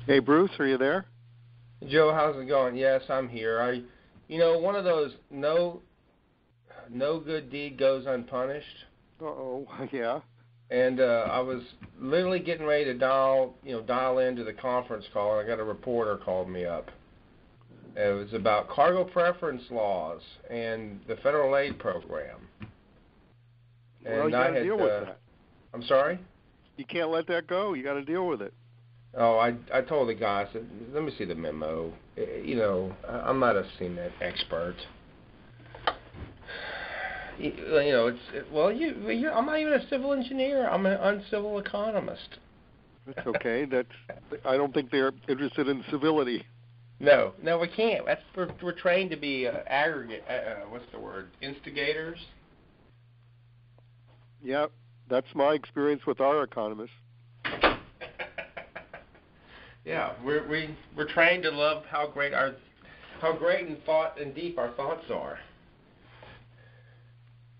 Hey, Bruce, are you there? Joe, how's it going? Yes, I'm here. One of those no good deed goes unpunished. Uh-oh, yeah. And I was literally getting ready to dial into the conference call, and I got a reporter called me up. It was about cargo preference laws and the federal aid program. Well, you got to deal with that. I'm sorry? You can't let that go. You got to deal with it. Oh, I told the guy, I said, let me see the memo. I'm not a CNET expert. I'm not even a civil engineer. I'm an uncivil economist. That's okay. I don't think they're interested in civility. No, we can't. We're trained to be aggregate. Instigators. Yeah, that's my experience with our economists. Yeah, we're trained to love how great and deep our thoughts are.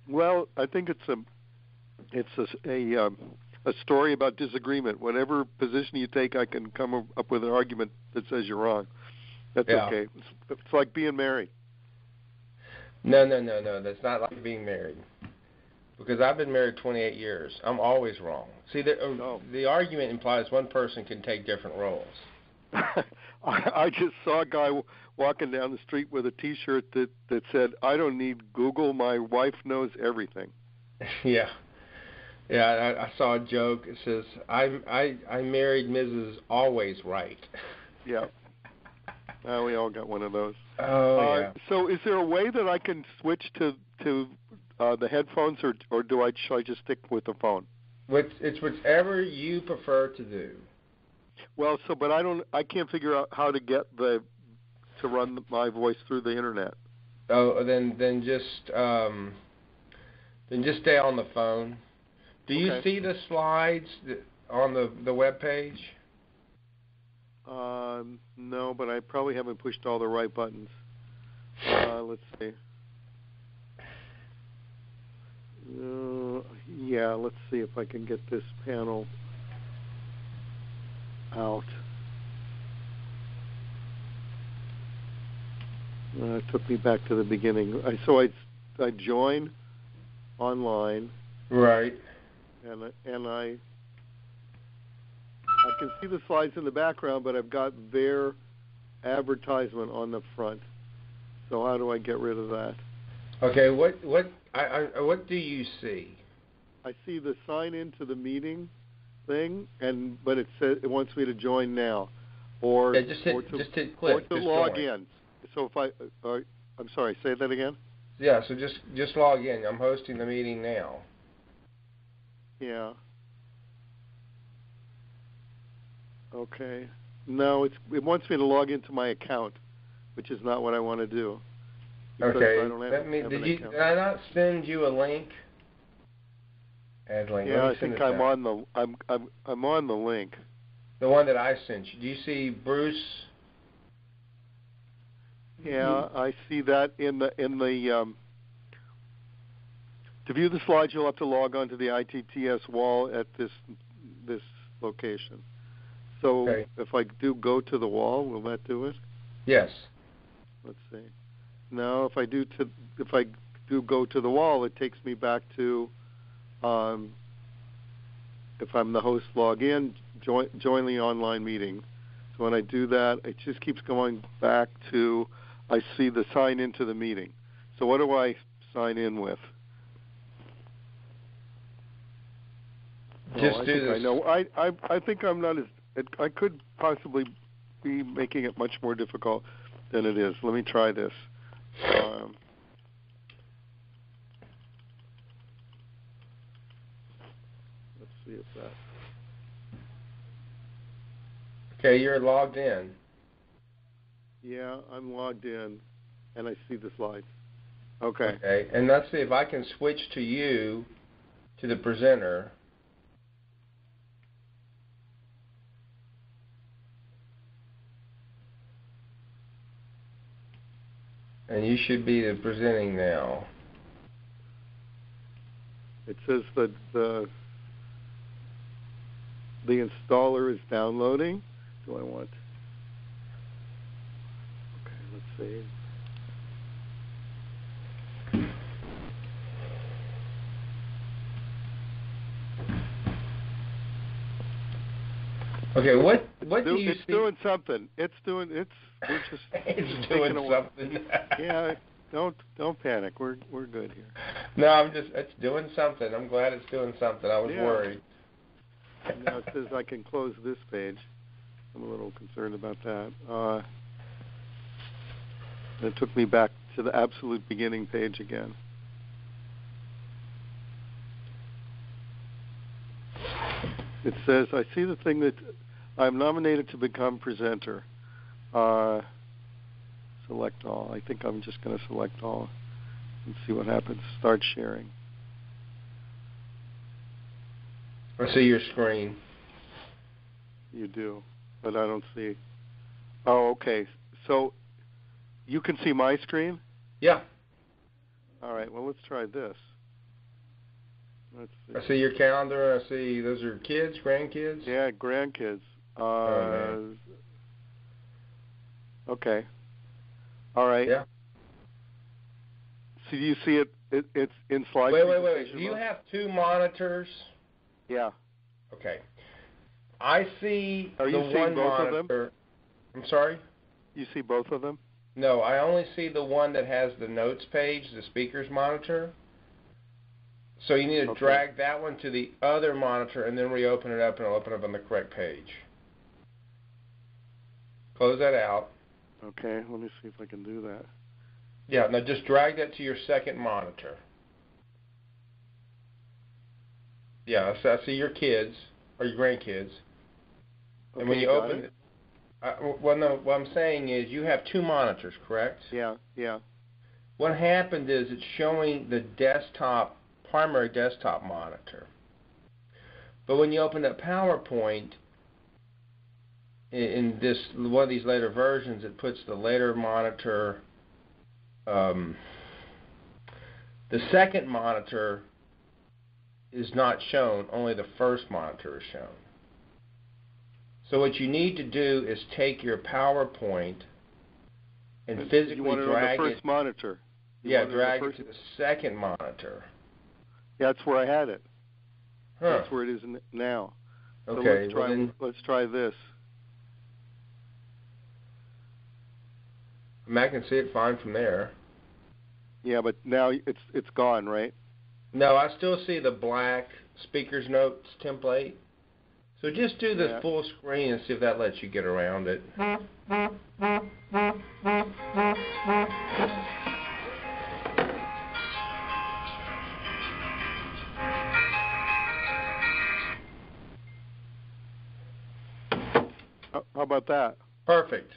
Well, I think it's a story about disagreement. Whatever position you take, I can come up with an argument that says you're wrong. That's okay. It's like being married. No. That's not like being married. Because I've been married 28 years. I'm always wrong. See, the argument implies one person can take different roles. I just saw a guy walking down the street with a T-shirt that said, "I don't need Google. My wife knows everything." Yeah. I saw a joke. It says, "I married Mrs. Always Right." Yeah. We all got one of those. Oh yeah. So, is there a way that I can switch to the headphones, or should I just stick with the phone? It's whichever you prefer to do. Well, but I can't figure out how to get to run my voice through the internet. Oh, then just stay on the phone. Do you see the slides on the web page? No, but I probably haven't pushed all the right buttons. Let's see. Yeah, let's see if I can get this panel out. It took me back to the beginning. So I join online. Right. And I can see the slides in the background, but I've got their advertisement on the front. So how do I get rid of that? Okay. What do you see? I see the sign into the meeting thing, but it says it wants me to join now, or just hit click or to log in. So if I'm sorry, say that again. Yeah. So just log in. I'm hosting the meeting now. Yeah. Okay. No, it wants me to log into my account, which is not what I want to do. Okay. I don't have did I not send you a link? Add link. Yeah, I think I'm on the link. The one that I sent you. Do you see Bruce? Yeah, I see that in the to view the slides, you'll have to log on to the ITTS wall at this location. So if I do go to the wall, will that do it? Yes. Let's see. Now, if I do go to the wall, it takes me back to if I'm the host, log in, join the online meeting. So when I do that, it just keeps going back to I see the sign into the meeting. So what do I sign in with? Just do this. I know. I think I'm not as. I could possibly be making it much more difficult than it is. Let me try this. Let's see if that. Okay, you're logged in. Yeah, I'm logged in, and I see the slides. Okay. Okay, and let's see if I can switch to you, to the presenter. And you should be presenting now. It says that the installer is downloading. do I want? Okay, let's see. Okay, what do you it's see? doing something. We're just It's taking doing a while. something. Yeah, don't panic. We're good here. No, it's doing something. I'm glad it's doing something. I was worried. Now it says I can close this page. I'm a little concerned about that. It took me back to the absolute beginning page again. It says, I see the thing that I'm nominated to become presenter. Select all. I think I'm just going to select all and see what happens. Start sharing. I see your screen. You do, but I don't see. Oh, okay. So you can see my screen? Yeah. All right. Well, let's try this. Let's see. I see your calendar. I see those are kids, grandkids. Yeah, grandkids. Okay. All right. Yeah. So do you see it? It's in slide. Wait. Do you have two monitors? Yeah. Okay. I see Are you the seeing one both monitor. of them? I'm sorry? You see both of them? No, I only see the one that has the notes page, the speaker's monitor. So you need to drag that one to the other monitor and then reopen it up, and it'll open up on the correct page. Close that out. Okay, let me see if I can do that. Yeah, now just drag that to your second monitor. Yeah, so I see your kids, or your grandkids. Okay, And when you got open it? well, no, what I'm saying is you have two monitors, correct? Yeah. What happened is it's showing the primary desktop monitor. But when you open up PowerPoint, in one of these later versions, it puts the later monitor, the second monitor is not shown, only the first monitor is shown. So what you need to do is take your PowerPoint and physically you want it drag on the first monitor. drag it to the second monitor. Yeah, that's where I had it. Huh. That's where it is now. So Okay. let's try this. I can see it fine from there. Yeah, but now it's gone, right? No, I still see the black speaker's notes template. So just do the full screen and see if that lets you get around it. How about that? Perfect.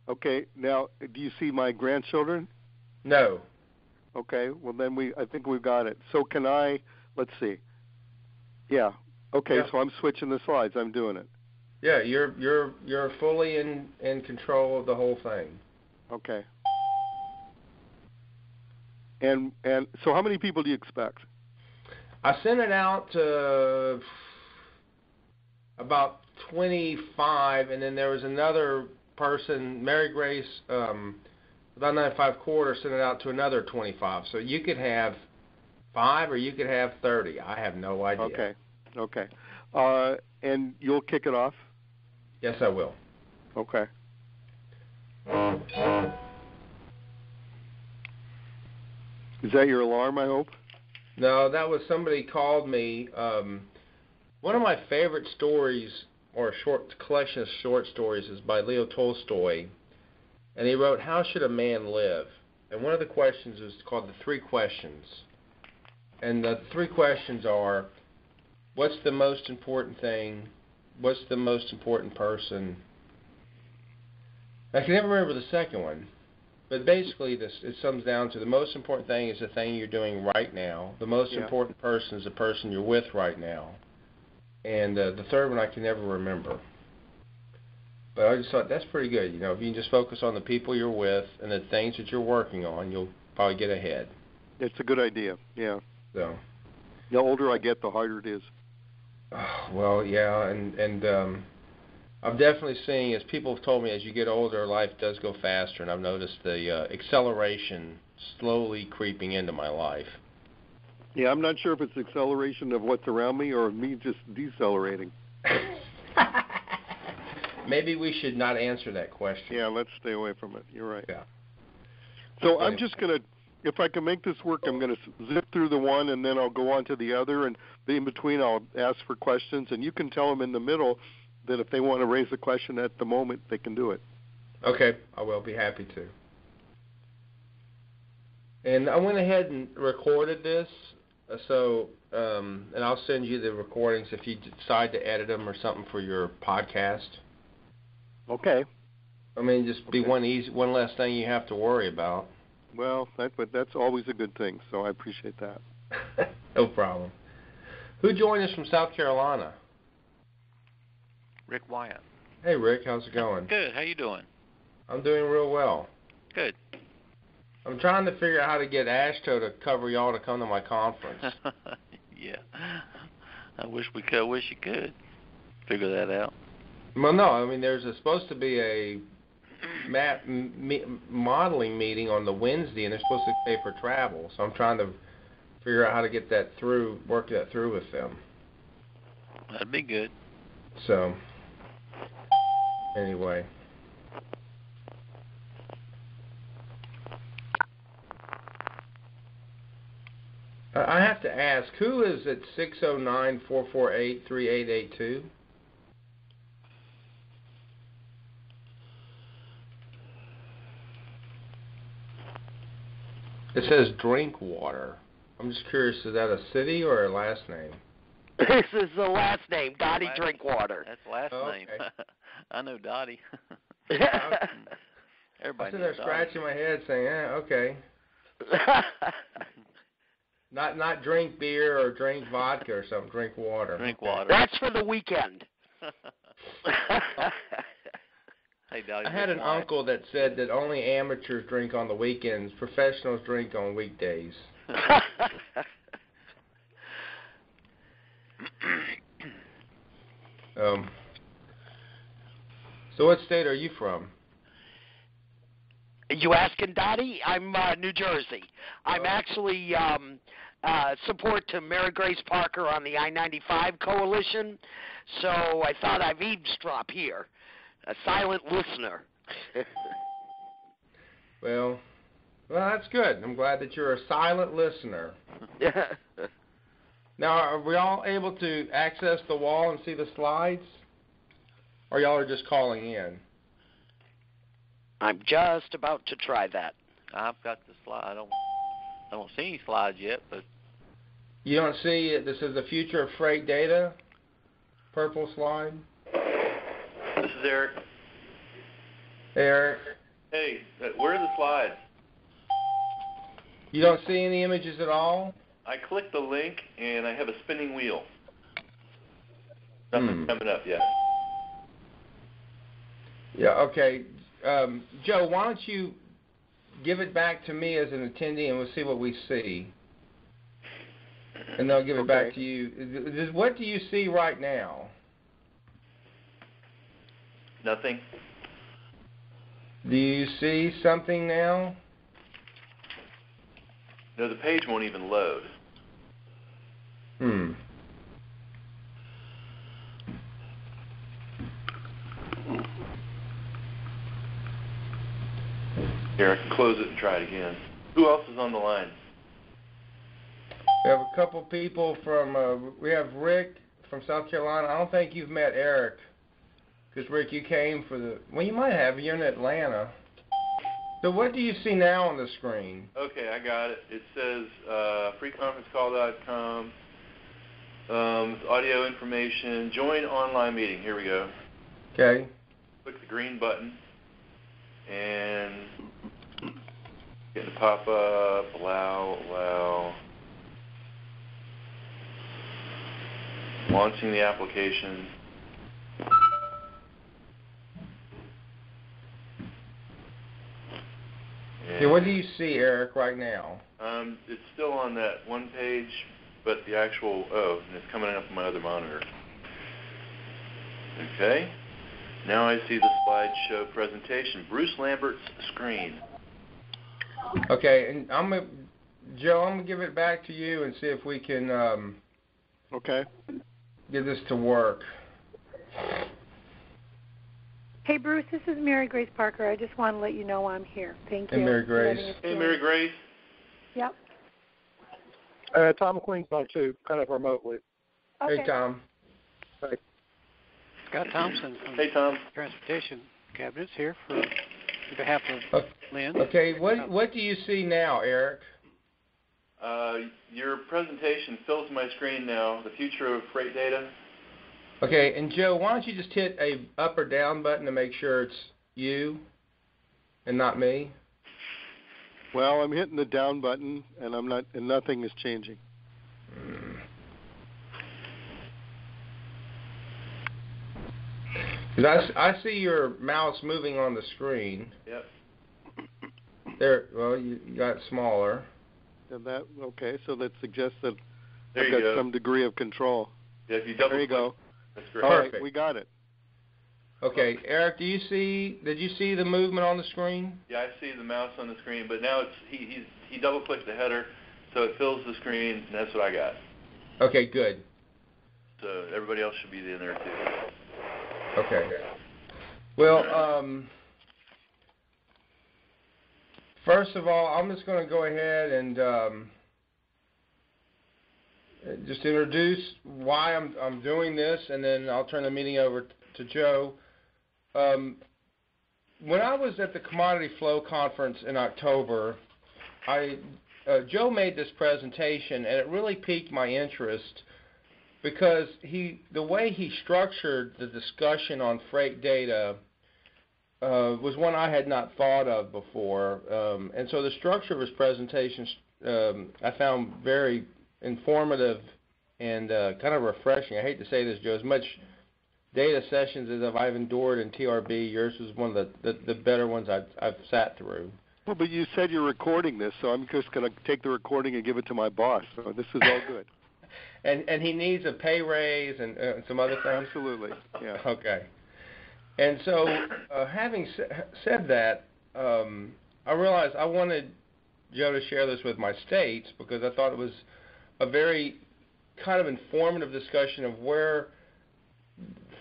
Okay, now do you see my grandchildren? No. Okay, well then I think we've got it. So let's see. Yeah. Okay, Yeah. so I'm switching the slides. I'm doing it. Yeah, you're fully in control of the whole thing. Okay. And so how many people do you expect? I sent it out to about 25, and then there was another person, Mary Grace, about 95 quarter, sent it out to another 25. So you could have 5 or you could have 30. I have no idea. Okay. And you'll kick it off? Yes, I will. Okay. Is that your alarm, I hope? No, that was somebody called me. One of my favorite stories, or a short collection of short stories, is by Leo Tolstoy. And he wrote, How Should a Man Live? And one of the questions is called The Three Questions. And the three questions are, what's the most important thing? What's the most important person? I can never remember the second one. But basically, it sums down to the most important thing is the thing you're doing right now. The most important person is the person you're with right now. And the third one I can never remember. But I just thought that's pretty good. You know, if you can just focus on the people you're with and the things that you're working on, you'll probably get ahead. It's a good idea, yeah. So, the older I get, the harder it is. Well, yeah, and I'm definitely seeing, as people have told me, as you get older, life does go faster, and I've noticed the acceleration slowly creeping into my life. Yeah, I'm not sure if it's acceleration of what's around me or me just decelerating. Maybe we should not answer that question. Yeah, let's stay away from it. You're right. Yeah. So I'm just going to, if I can make this work, I'm going to zip through the one and then I'll go on to the other, and in between I'll ask for questions, and you can tell them in the middle that if they want to raise a question at the moment, they can do it. Okay, I will be happy to. And I went ahead and recorded this, and I'll send you the recordings if you decide to edit them or something for your podcast. Okay. I mean, just be one less thing you have to worry about. Well, that's always a good thing, so I appreciate that. No problem. Who joined us from South Carolina? Rick Wyatt. Hey, Rick, how's it going? Good. How you doing? I'm doing real well. Good. I'm trying to figure out how to get AASHTO to cover y'all to come to my conference. Yeah. I wish we could. I wish you could figure that out. Well, no. I mean, there's supposed to be a modeling meeting on the Wednesday, and they're supposed to pay for travel. So I'm trying to figure out how to get that through, work that through with them. That'd be good. So, anyway. I have to ask, who is at 609-448-3882? It says Drinkwater. I'm just curious, is that a city or a last name? This is the last name, Dottie Drinkwater. That's the last Oh, name. okay. I know Dottie. I'm Everybody sitting knows there scratching my head saying, okay. Not drink beer or drink vodka or something. Drink water. Drink water. That's for the weekend. Hey, Dottie. I had an uncle that said that only amateurs drink on the weekends. Professionals drink on weekdays. So what state are you from? You asking Dottie? I'm New Jersey. I'm actually support to Mary Grace Parker on the I-95 coalition, so I thought I'd eavesdrop here. A silent listener. Well, that's good. I'm glad that you're a silent listener. Now, are we all able to access the wall and see the slides? Or y'all are just calling in? I'm just about to try that. I've got the slide. I don't see any slides yet, but You don't see it? This is the future of freight data? Purple slide? This is Eric. Eric? Hey, where are the slides? You don't see any images at all? I clicked the link and I have a spinning wheel. Nothing's coming up yet. Yeah, okay. Joe, why don't you give it back to me as an attendee and we'll see what we see. And they'll give it back to you. What do you see right now? Nothing. Do you see something now? No, the page won't even load. Here, I can close it and try it again. Who else is on the line? We have a couple people from, we have Rick from South Carolina. I don't think you've met Eric. Because, Rick, you came for the, well, you might have. You're in Atlanta. So what do you see now on the screen? Okay, I got it. It says freeconferencecall.com, audio information, join online meeting. Here we go. Okay. Click the green button and get to pop up, allow. Launching the application. Okay, what do you see, Eric, right now? It's still on that one page, but the actual, and it's coming up on my other monitor. Okay. Now I see the slideshow presentation. Bruce Lambert's screen. Okay, and Joe, I'm gonna give it back to you and see if we can Okay. get this to work. Hey, Bruce, this is Mary Grace Parker. I just want to let you know I'm here. Thank you. Hey, Mary for Grace. letting us Hey, join. Mary Grace. Yep. Tom McQueen's on too, kind of remotely. Okay. Hey, Tom. Scott Thompson from Hey, Tom. Transportation Cabinets here on behalf of Lynn. Okay, what do you see now, Eric? Your presentation fills my screen now. The future of freight data. Okay, and Joe, why don't you just hit a up or down button to make sure it's you and not me? Well, I'm hitting the down button, and nothing is changing. Because I see your mouse moving on the screen. Yep. There. Well, you got smaller. And so that suggests that There I've you got go. some degree of control. Yeah, if you double There you click, go. that's great. All Perfect. right, we got it. Okay, Eric, did you see the movement on the screen? Yeah, I see the mouse on the screen, but now he double clicked the header, so it fills the screen, and that's what I got. Okay, good. So everybody else should be in there too. Okay. Well, first of all, I'm just going to go ahead and just introduce why I'm doing this, and then I'll turn the meeting over to Joe. When I was at the Commodity Flow Conference in October, Joe made this presentation, and it really piqued my interest because the way he structured the discussion on freight data was one I had not thought of before. And so the structure of his presentation I found very informative and kind of refreshing. I hate to say this, Joe, as much data sessions as I've endured in TRB, yours was one of the better ones I've sat through. Well, but you said you're recording this, so I'm just going to take the recording and give it to my boss. So this is all good. And he needs a pay raise and some other things? Absolutely, yeah. Okay. And so, having said that, I realized I wanted Joe to share this with my states because I thought it was a very kind of informative discussion of where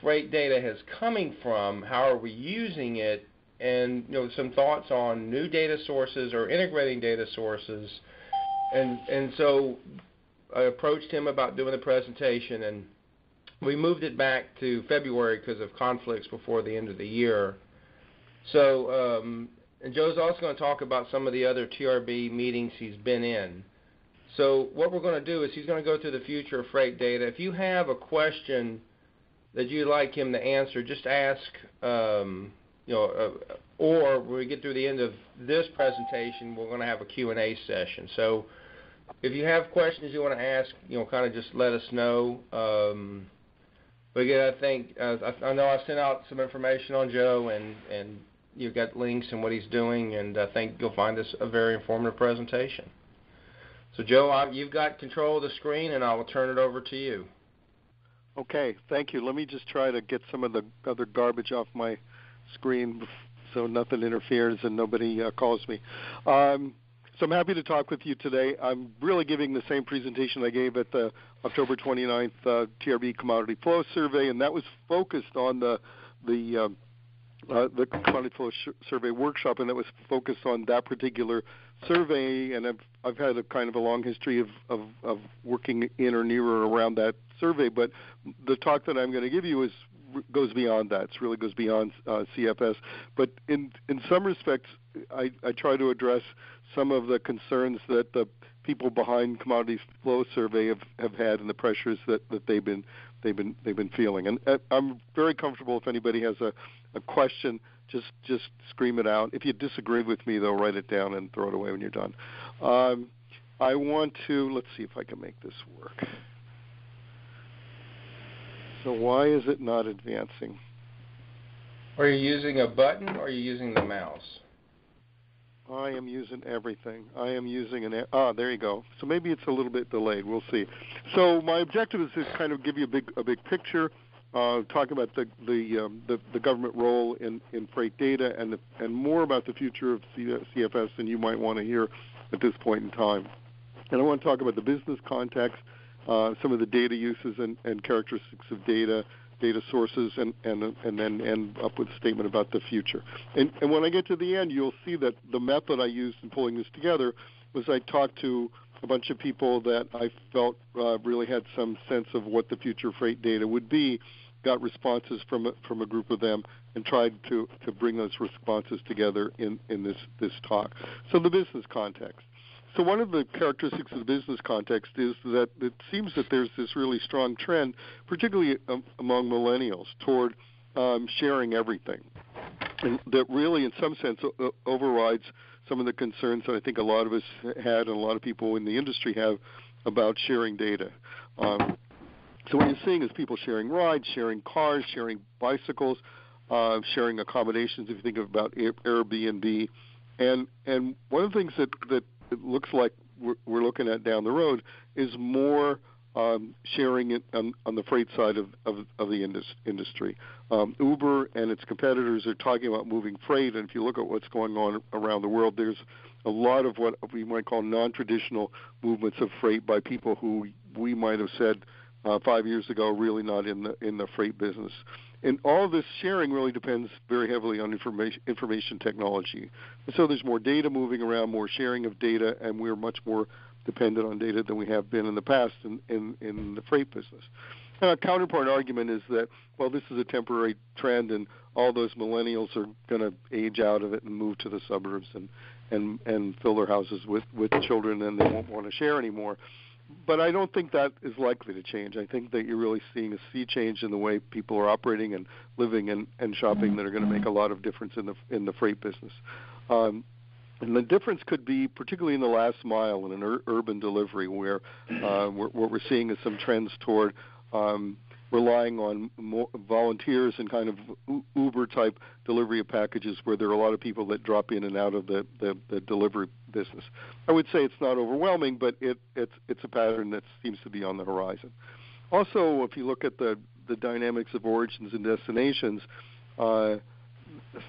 freight data is coming from, how are we using it, and some thoughts on new data sources or integrating data sources. And so I approached him about doing the presentation, and we moved it back to February because of conflicts before the end of the year. So, and Joe's also going to talk about some of the other TRB meetings he's been in. So what we're going to do is he's going to go through the future of freight data. If you have a question that you'd like him to answer, just ask, or when we get through the end of this presentation, we're going to have a Q&A session. So if you have questions you want to ask, kind of just let us know. But again, I think, I know I sent out some information on Joe, and you've got links and what he's doing, and I think you'll find this a very informative presentation. So Joe, you've got control of the screen, and I will turn it over to you. Okay, thank you. Let me just try to get some of the other garbage off my screen so nothing interferes and nobody calls me. So I'm happy to talk with you today. I'm really giving the same presentation I gave at the October 29th TRB Commodity Flow Survey, and that was focused on the Commodity Flow Survey workshop, and that was focused on that particular survey. And I've had a kind of a long history of working in or near or around that survey. But the talk that I'm going to give you goes beyond that. It really goes beyond CFS. But in some respects, I try to address some of the concerns that the people behind Commodity Flow Survey have had and the pressures that they've been feeling. And I'm very comfortable if anybody has a question, just scream it out. If you disagree with me, though, write it down and throw it away when you're done. I want to, let's see if I can make this work. So why is it not advancing? Are you using a button or are you using the mouse? I am using everything. I am using there you go. So maybe it's a little bit delayed. We'll see. So my objective is to kind of give you a big picture talking about the government role in freight data and more about the future of CFS than you might want to hear at this point in time. And I want to talk about the business context, some of the data uses and characteristics of data sources, and then end up with a statement about the future. And when I get to the end, you'll see that the method I used in pulling this together was I talked to a bunch of people that I felt really had some sense of what the future freight data would be, got responses from a group of them, and tried to bring those responses together in this talk. So the business context. So one of the characteristics of the business context is that it seems that there's this really strong trend, particularly among millennials, toward sharing everything. And that really, in some sense, overrides some of the concerns that I think a lot of us had and a lot of people in the industry have about sharing data. So what you're seeing is people sharing rides, sharing cars, sharing bicycles, sharing accommodations, if you think about Airbnb. And one of the things that it looks like we're looking at down the road is more sharing it on the freight side of the industry. Uber and its competitors are talking about moving freight, and if you look at what's going on around the world, there's a lot of what we might call non-traditional movements of freight by people who we might have said 5 years ago really not in the freight business. And all of this sharing really depends very heavily on information technology. And so there's more data moving around, more sharing of data, and we're much more dependent on data than we have been in the past in the freight business. And a counterpart argument is that, well, this is a temporary trend, and all those millennials are going to age out of it and move to the suburbs and fill their houses with children, and they won't want to share anymore. But I don't think that is likely to change. I think that you're really seeing a sea change in the way people are operating and living and shopping that are going to make a lot of difference in the freight business. And the difference could be particularly in the last mile in an urban delivery, where what we're seeing is some trends toward relying on volunteers and kind of Uber-type delivery of packages, where there are a lot of people that drop in and out of the delivery business. I would say it's not overwhelming, but it's a pattern that seems to be on the horizon. Also, if you look at the dynamics of origins and destinations, the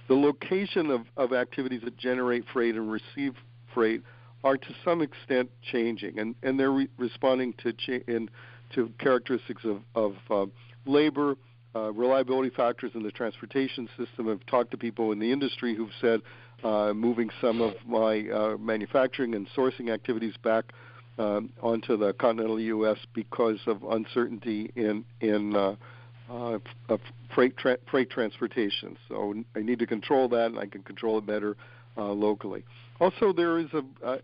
location of activities that generate freight and receive freight are to some extent changing, and they're responding to characteristics of labor, reliability factors in the transportation system. I've talked to people in the industry who've said moving some of my manufacturing and sourcing activities back onto the continental U.S. because of uncertainty in freight transportation. So I need to control that, and I can control it better locally. Also, there is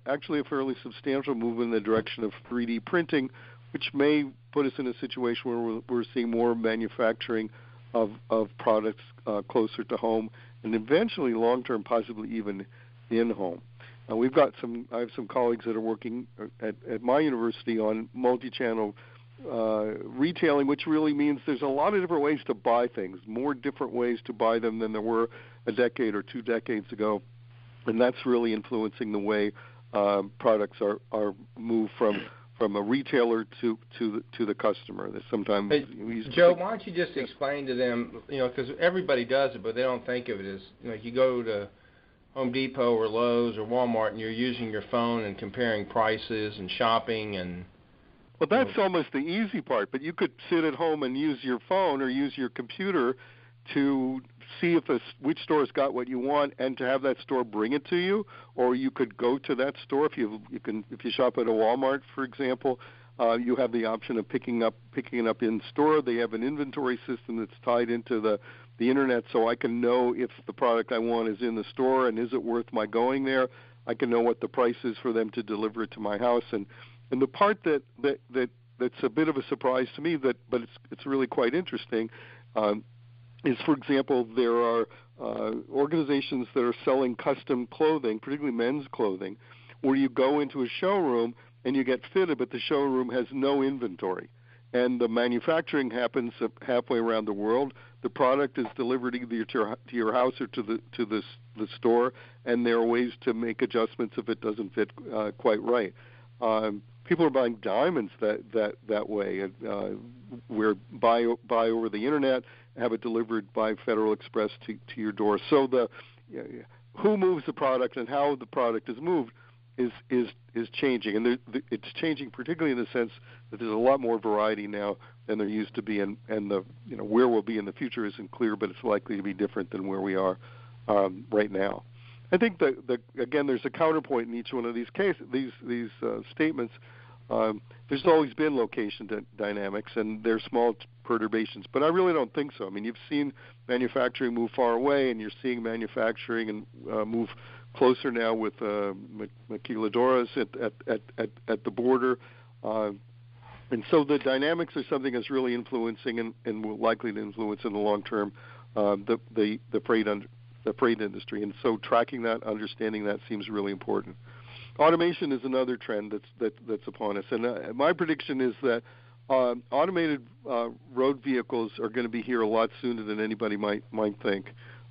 actually a fairly substantial movement in the direction of 3D printing, which may put us in a situation where we're seeing more manufacturing of products closer to home, and eventually, long-term, possibly even in-home. I have some colleagues that are working at my university on multi-channel retailing, which really means there's a lot of different ways to buy things, more different ways to buy them than there were a decade or 2 decades ago, and that's really influencing the way products are moved from a retailer to the customer. That sometimes Joe, why don't you just explain to them, because everybody does it, but they don't think of it as, you go to Home Depot or Lowe's or Walmart and you're using your phone and comparing prices and shopping and... Well, that's almost the easy part, but you could sit at home and use your phone or use your computer to see which store's got what you want, and to have that store bring it to you, or you could go to that store. If you shop at a Walmart, for example, you have the option of picking it up in store. They have an inventory system that's tied into the internet, so I can know if the product I want is in the store and is it worth my going there. I can know what the price is for them to deliver it to my house, and the part that's a bit of a surprise to me, but it's really quite interesting. Is, for example, there are organizations that are selling custom clothing, particularly men's clothing, where you go into a showroom and you get fitted, but the showroom has no inventory. And the manufacturing happens halfway around the world. The product is delivered either to your house or to the store, and there are ways to make adjustments if it doesn't fit quite right. People are buying diamonds that way, where buy over the internet, have it delivered by Federal Express to your door. So who moves the product and how the product is moved is changing, and it's changing particularly in the sense that there's a lot more variety now than there used to be, and the where we'll be in the future isn't clear, but it's likely to be different than where we are right now. I think that again, there's a counterpoint in each one of these cases, these statements. There's always been location dynamics, and there's small perturbations, but I really don't think so. I mean, you've seen manufacturing move far away, and you're seeing manufacturing and move closer now with maquiladoras at the border, and so the dynamics are something that's really influencing and will likely to influence in the long term the freight industry, and so tracking that, understanding that seems really important. Automation is another trend that's upon us, and my prediction is that automated road vehicles are going to be here a lot sooner than anybody might think.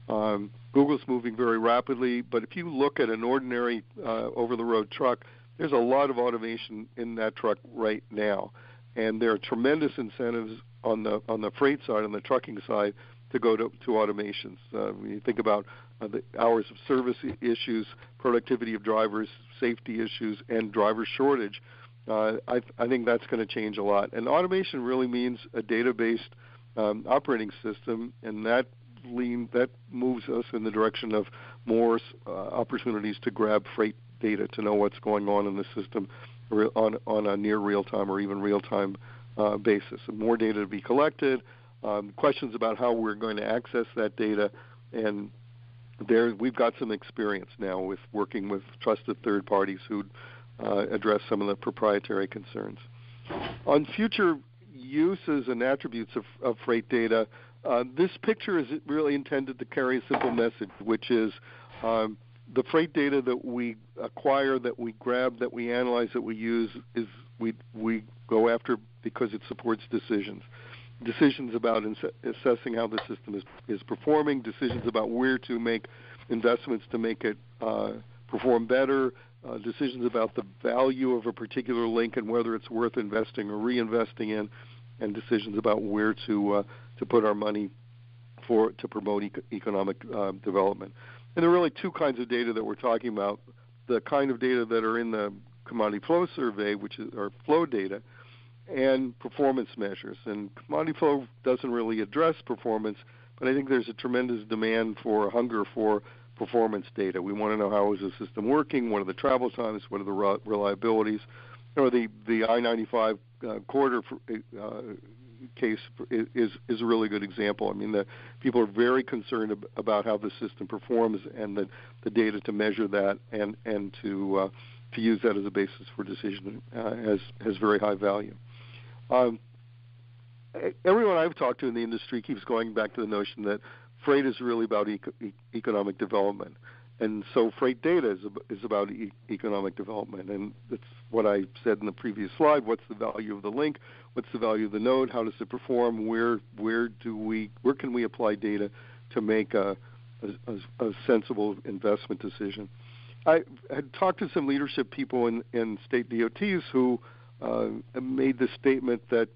Google's moving very rapidly, but if you look at an ordinary over-the-road truck, there's a lot of automation in that truck right now, and there are tremendous incentives on the freight side, on the trucking side, to go to automations. When you think about the hours of service issues, productivity of drivers, safety issues, and driver shortage, I think that's going to change a lot. And automation really means a data-based operating system, and that moves us in the direction of more opportunities to grab freight data to know what's going on in the system on a near real-time or even real-time basis. And more data to be collected, questions about how we're going to access that data, and we've got some experience now with working with trusted third parties who address some of the proprietary concerns. On future uses and attributes of freight data, this picture is really intended to carry a simple message, which is the freight data that we acquire, that we grab, that we analyze, that we use, is we go after because it supports decisions. Decisions about assessing how the system is performing, decisions about where to make investments to make it perform better, decisions about the value of a particular link and whether it's worth investing or reinvesting in, and decisions about where to put our money to promote economic development. And there are really two kinds of data that we're talking about: the kind of data that are in the Commodity Flow Survey, which is our flow data, and performance measures. And Commodity Flow doesn't really address performance, but I think there's a tremendous demand for hunger for performance data. We want to know how is the system working, what are the travel times, what are the reliabilities. The I-95 corridor case is a really good example. I mean, the people are very concerned about how the system performs, and the data to measure that and to use that as a basis for decision has very high value. Everyone I've talked to in the industry keeps going back to the notion that freight is really about economic development, and so freight data is about economic development. And that's what I said in the previous slide. What's the value of the link? What's the value of the node? How does it perform? Where can we apply data to make a sensible investment decision? I had talked to some leadership people in state DOTs who made the statement that,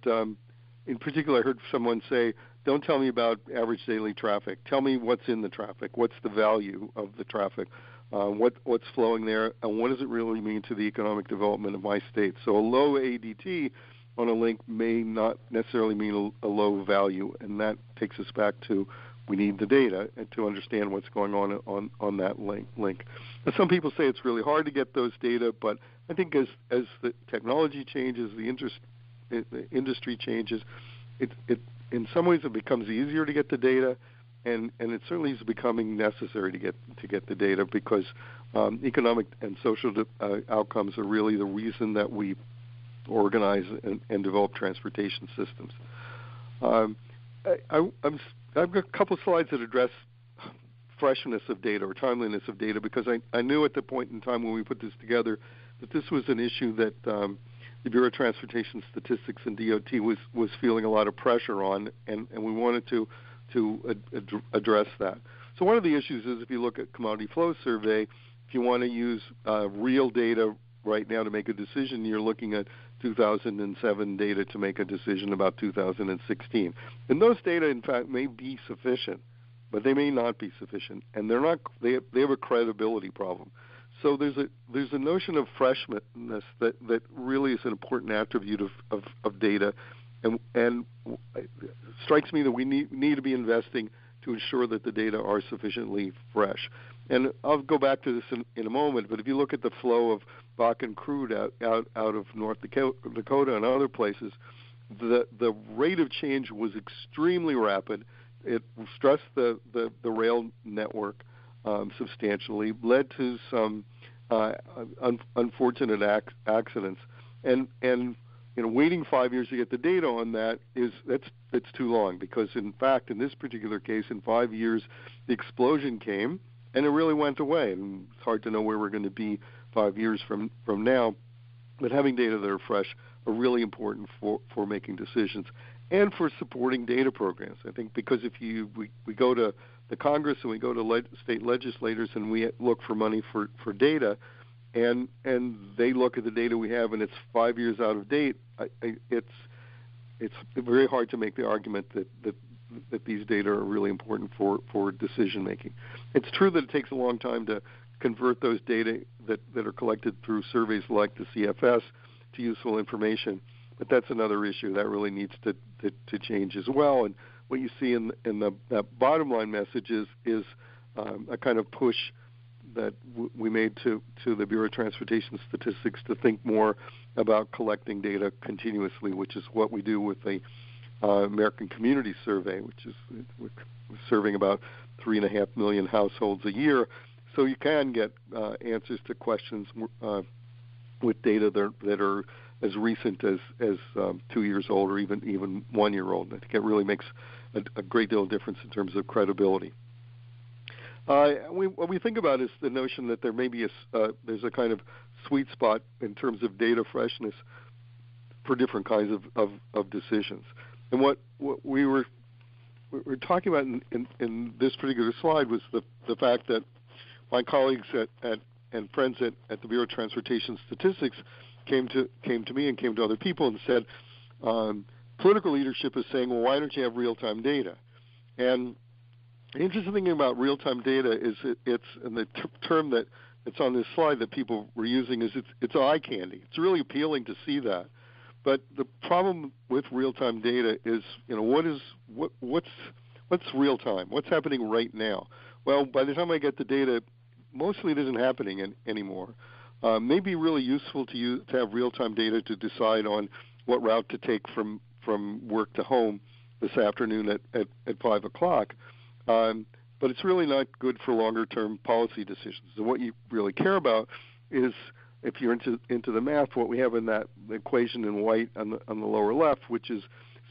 in particular, I heard someone say, "Don't tell me about average daily traffic. Tell me what's in the traffic. What's the value of the traffic? What's flowing there, and what does it really mean to the economic development of my state?" So a low ADT on a link may not necessarily mean a low value, and that takes us back to we need the data to understand what's going on that link. Now, some people say it's really hard to get those data, but I think as the technology changes, the industry changes, it in some ways it becomes easier to get the data, and it certainly is becoming necessary to get the data, because economic and social outcomes are really the reason that we organize and develop transportation systems. I've got a couple of slides that address freshness of data or timeliness of data, because I knew at the point in time when we put this together that this was an issue that the Bureau of Transportation Statistics and DOT was feeling a lot of pressure on, and we wanted to address that. So one of the issues is, if you look at Commodity Flow Survey, if you want to use real data right now to make a decision, you're looking at 2007 data to make a decision about 2016. And those data, in fact, may be sufficient, but they may not be sufficient, and they're not. They have a credibility problem. So there's a notion of freshness that really is an important attribute of data, and it strikes me that we need to be investing to ensure that the data are sufficiently fresh. And I'll go back to this in a moment, but if you look at the flow of Bakken crude out of North Dakota and other places, the rate of change was extremely rapid. It stressed the rail network substantially, led to some unfortunate accidents, and waiting 5 years to get the data on that's too long, because in fact in this particular case, in 5 years the explosion came and it really went away, and it's hard to know where we're going to be 5 years from now. But having data that are fresh are really important for making decisions and for supporting data programs. I think because if we go to the Congress and we go to state legislators and we look for money for data, and they look at the data we have and it's 5 years out of date, it's very hard to make the argument that these data are really important for decision making. It's true that it takes a long time to convert those data that are collected through surveys like the CFS to useful information, but that's another issue that really needs to change as well. And what you see in that bottom line message is a kind of push that we made to the Bureau of Transportation Statistics to think more about collecting data continuously, which is what we do with the American Community Survey, which is we're serving about 3.5 million households a year. So you can get answers to questions with data that are as recent as 2 years old or even 1 year old. I think it really makes a great deal of difference in terms of credibility. What we think about is the notion that there may be there's a kind of sweet spot in terms of data freshness for different kinds of decisions. And what we were talking about in this particular slide was the fact that my colleagues and friends at the Bureau of Transportation Statistics came to me and came to other people and said, political leadership is saying, well, why don't you have real-time data? And the interesting thing about real-time data is and the term that it's on this slide that people were using is it's eye candy. It's really appealing to see that. But the problem with real-time data is, what's real-time? What's happening right now? Well, by the time I get the data, mostly it isn't happening anymore. May be really useful to have real-time data to decide on what route to take from work to home this afternoon at 5 o'clock. But it's really not good for longer-term policy decisions. And what you really care about is, if you're into the math, what we have in that equation in white on the lower left, which is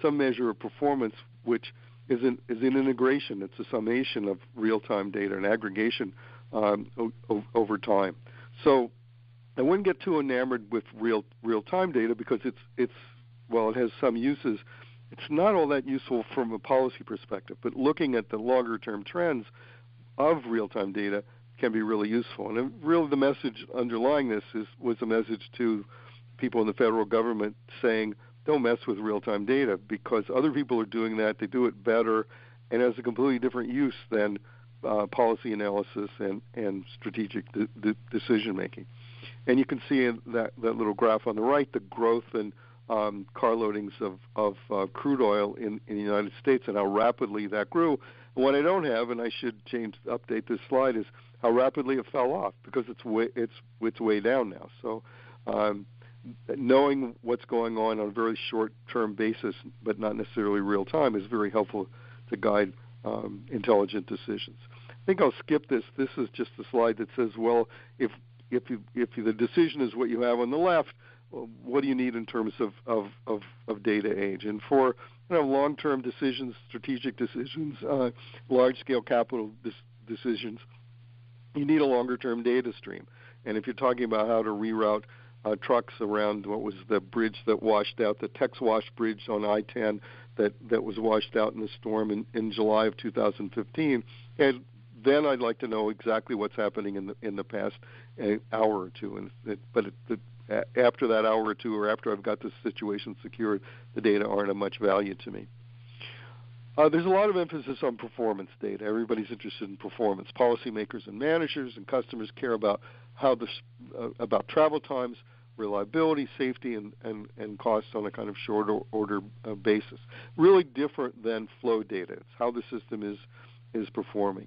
some measure of performance, which is an integration. It's a summation of real-time data and aggregation over time. So I wouldn't get too enamored with real-time data because it has some uses. It's not all that useful from a policy perspective, but looking at the longer-term trends of real-time data can be really useful. And really the message underlying this was a message to people in the federal government saying, don't mess with real-time data because other people are doing that, they do it better, and has a completely different use than policy analysis and strategic decision-making. And you can see in that little graph on the right the growth in car loadings of crude oil in the United States and how rapidly that grew. And what I don't have, and I should update this slide, is how rapidly it fell off because it's way down now. So knowing what's going on a very short-term basis, but not necessarily real time, is very helpful to guide intelligent decisions. I think I'll skip this. This is just a slide that says, well, if the decision is what you have on the left, well, what do you need in terms of data age? And for long-term decisions, strategic decisions, large-scale capital decisions, you need a longer-term data stream. And if you're talking about how to reroute trucks around what was the bridge that washed out, the Tex Wash Bridge on I-10 that was washed out in the storm in July of 2015, and then I'd like to know exactly what's happening in the past hour or two. But after that hour or two, or after I've got the situation secured, the data aren't of much value to me. There's a lot of emphasis on performance data. Everybody's interested in performance. Policymakers and managers and customers care about about travel times, reliability, safety, and costs on a kind of short order basis. Really different than flow data. It's how the system is performing.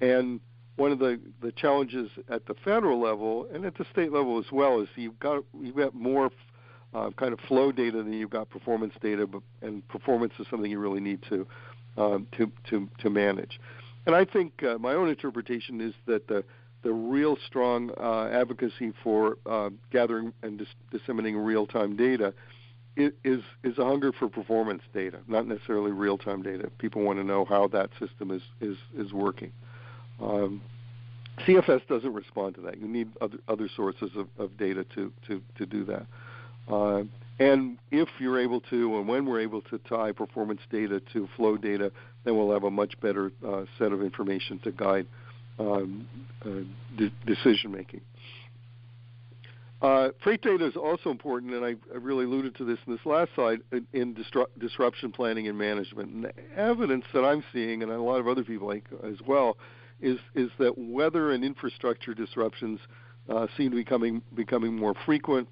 And one of the challenges at the federal level and at the state level as well is you've got more kind of flow data than you've got performance data, and performance is something you really need to manage. And I think my own interpretation is that the real strong advocacy for gathering and disseminating real-time data is a hunger for performance data, not necessarily real-time data. People want to know how that system is working. CFS doesn't respond to that. You need other sources of data to do that. And if you're able to, and when we're able to tie performance data to flow data, then we'll have a much better set of information to guide decision making. Freight data is also important, and I really alluded to this in this last slide, in disruption planning and management. And the evidence that I'm seeing, and a lot of other people as well, is that weather and infrastructure disruptions seem to be becoming more frequent,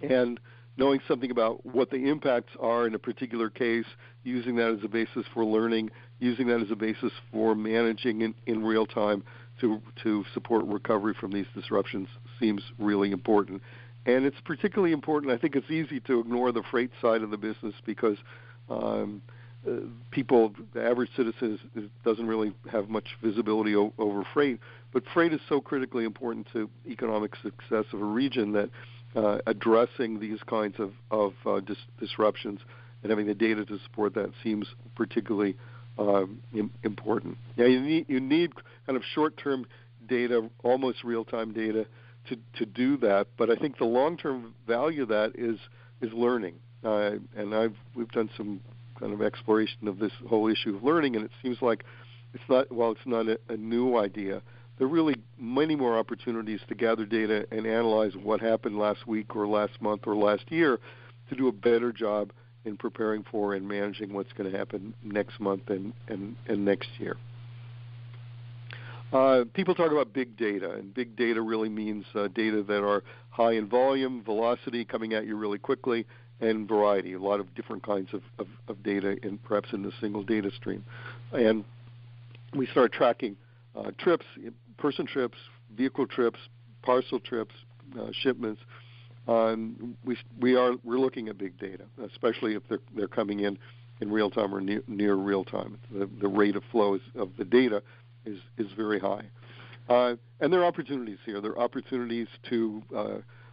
and knowing something about what the impacts are in a particular case, using that as a basis for learning, using that as a basis for managing in real time to support recovery from these disruptions seems really important. And it's particularly important, I think it's easy to ignore the freight side of the business because people, the average citizen doesn't really have much visibility over freight, but freight is so critically important to economic success of a region that addressing these kinds of disruptions and having the data to support that seems particularly important. Yeah, you need kind of short-term data, almost real-time data, to do that. But I think the long-term value of that is learning. And we've done some kind of exploration of this whole issue of learning, and it seems like it's not a new idea. There are really many more opportunities to gather data and analyze what happened last week or last month or last year to do a better job in preparing for and managing what's going to happen next month and next year. People talk about big data, and big data really means data that are high in volume, velocity, coming at you really quickly, and variety, a lot of different kinds of data perhaps in a single data stream. And we start tracking trips, person trips, vehicle trips, parcel trips, shipments. We're looking at big data, especially if they're coming in real time or near real time. The rate of flow of the data is very high, and there are opportunities here. There are opportunities to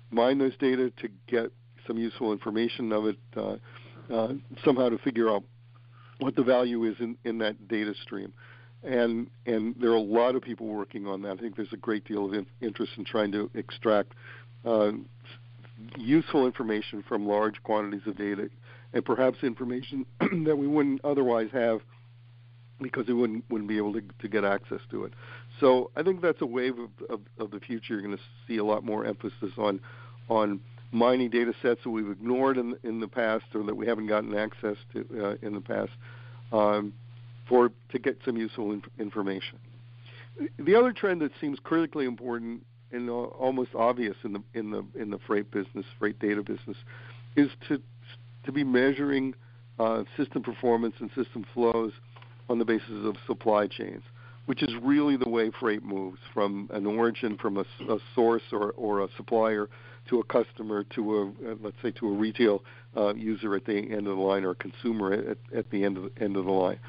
mine those data to get some useful information of it, somehow to figure out what the value is in that data stream. And there are a lot of people working on that. I think there's a great deal of interest in trying to extract useful information from large quantities of data, and perhaps information that we wouldn't otherwise have because we wouldn't be able to get access to it. So I think that's a wave of the future. You're going to see a lot more emphasis on mining data sets that we've ignored in the past, or that we haven't gotten access to in the past, to get some useful information. The other trend that seems critically important and almost obvious in the freight data business, is to be measuring system performance and system flows on the basis of supply chains, which is really the way freight moves from an origin, from a source or a supplier, to a customer, to let's say to a retail user at the end of the line, or a consumer at the end of the line.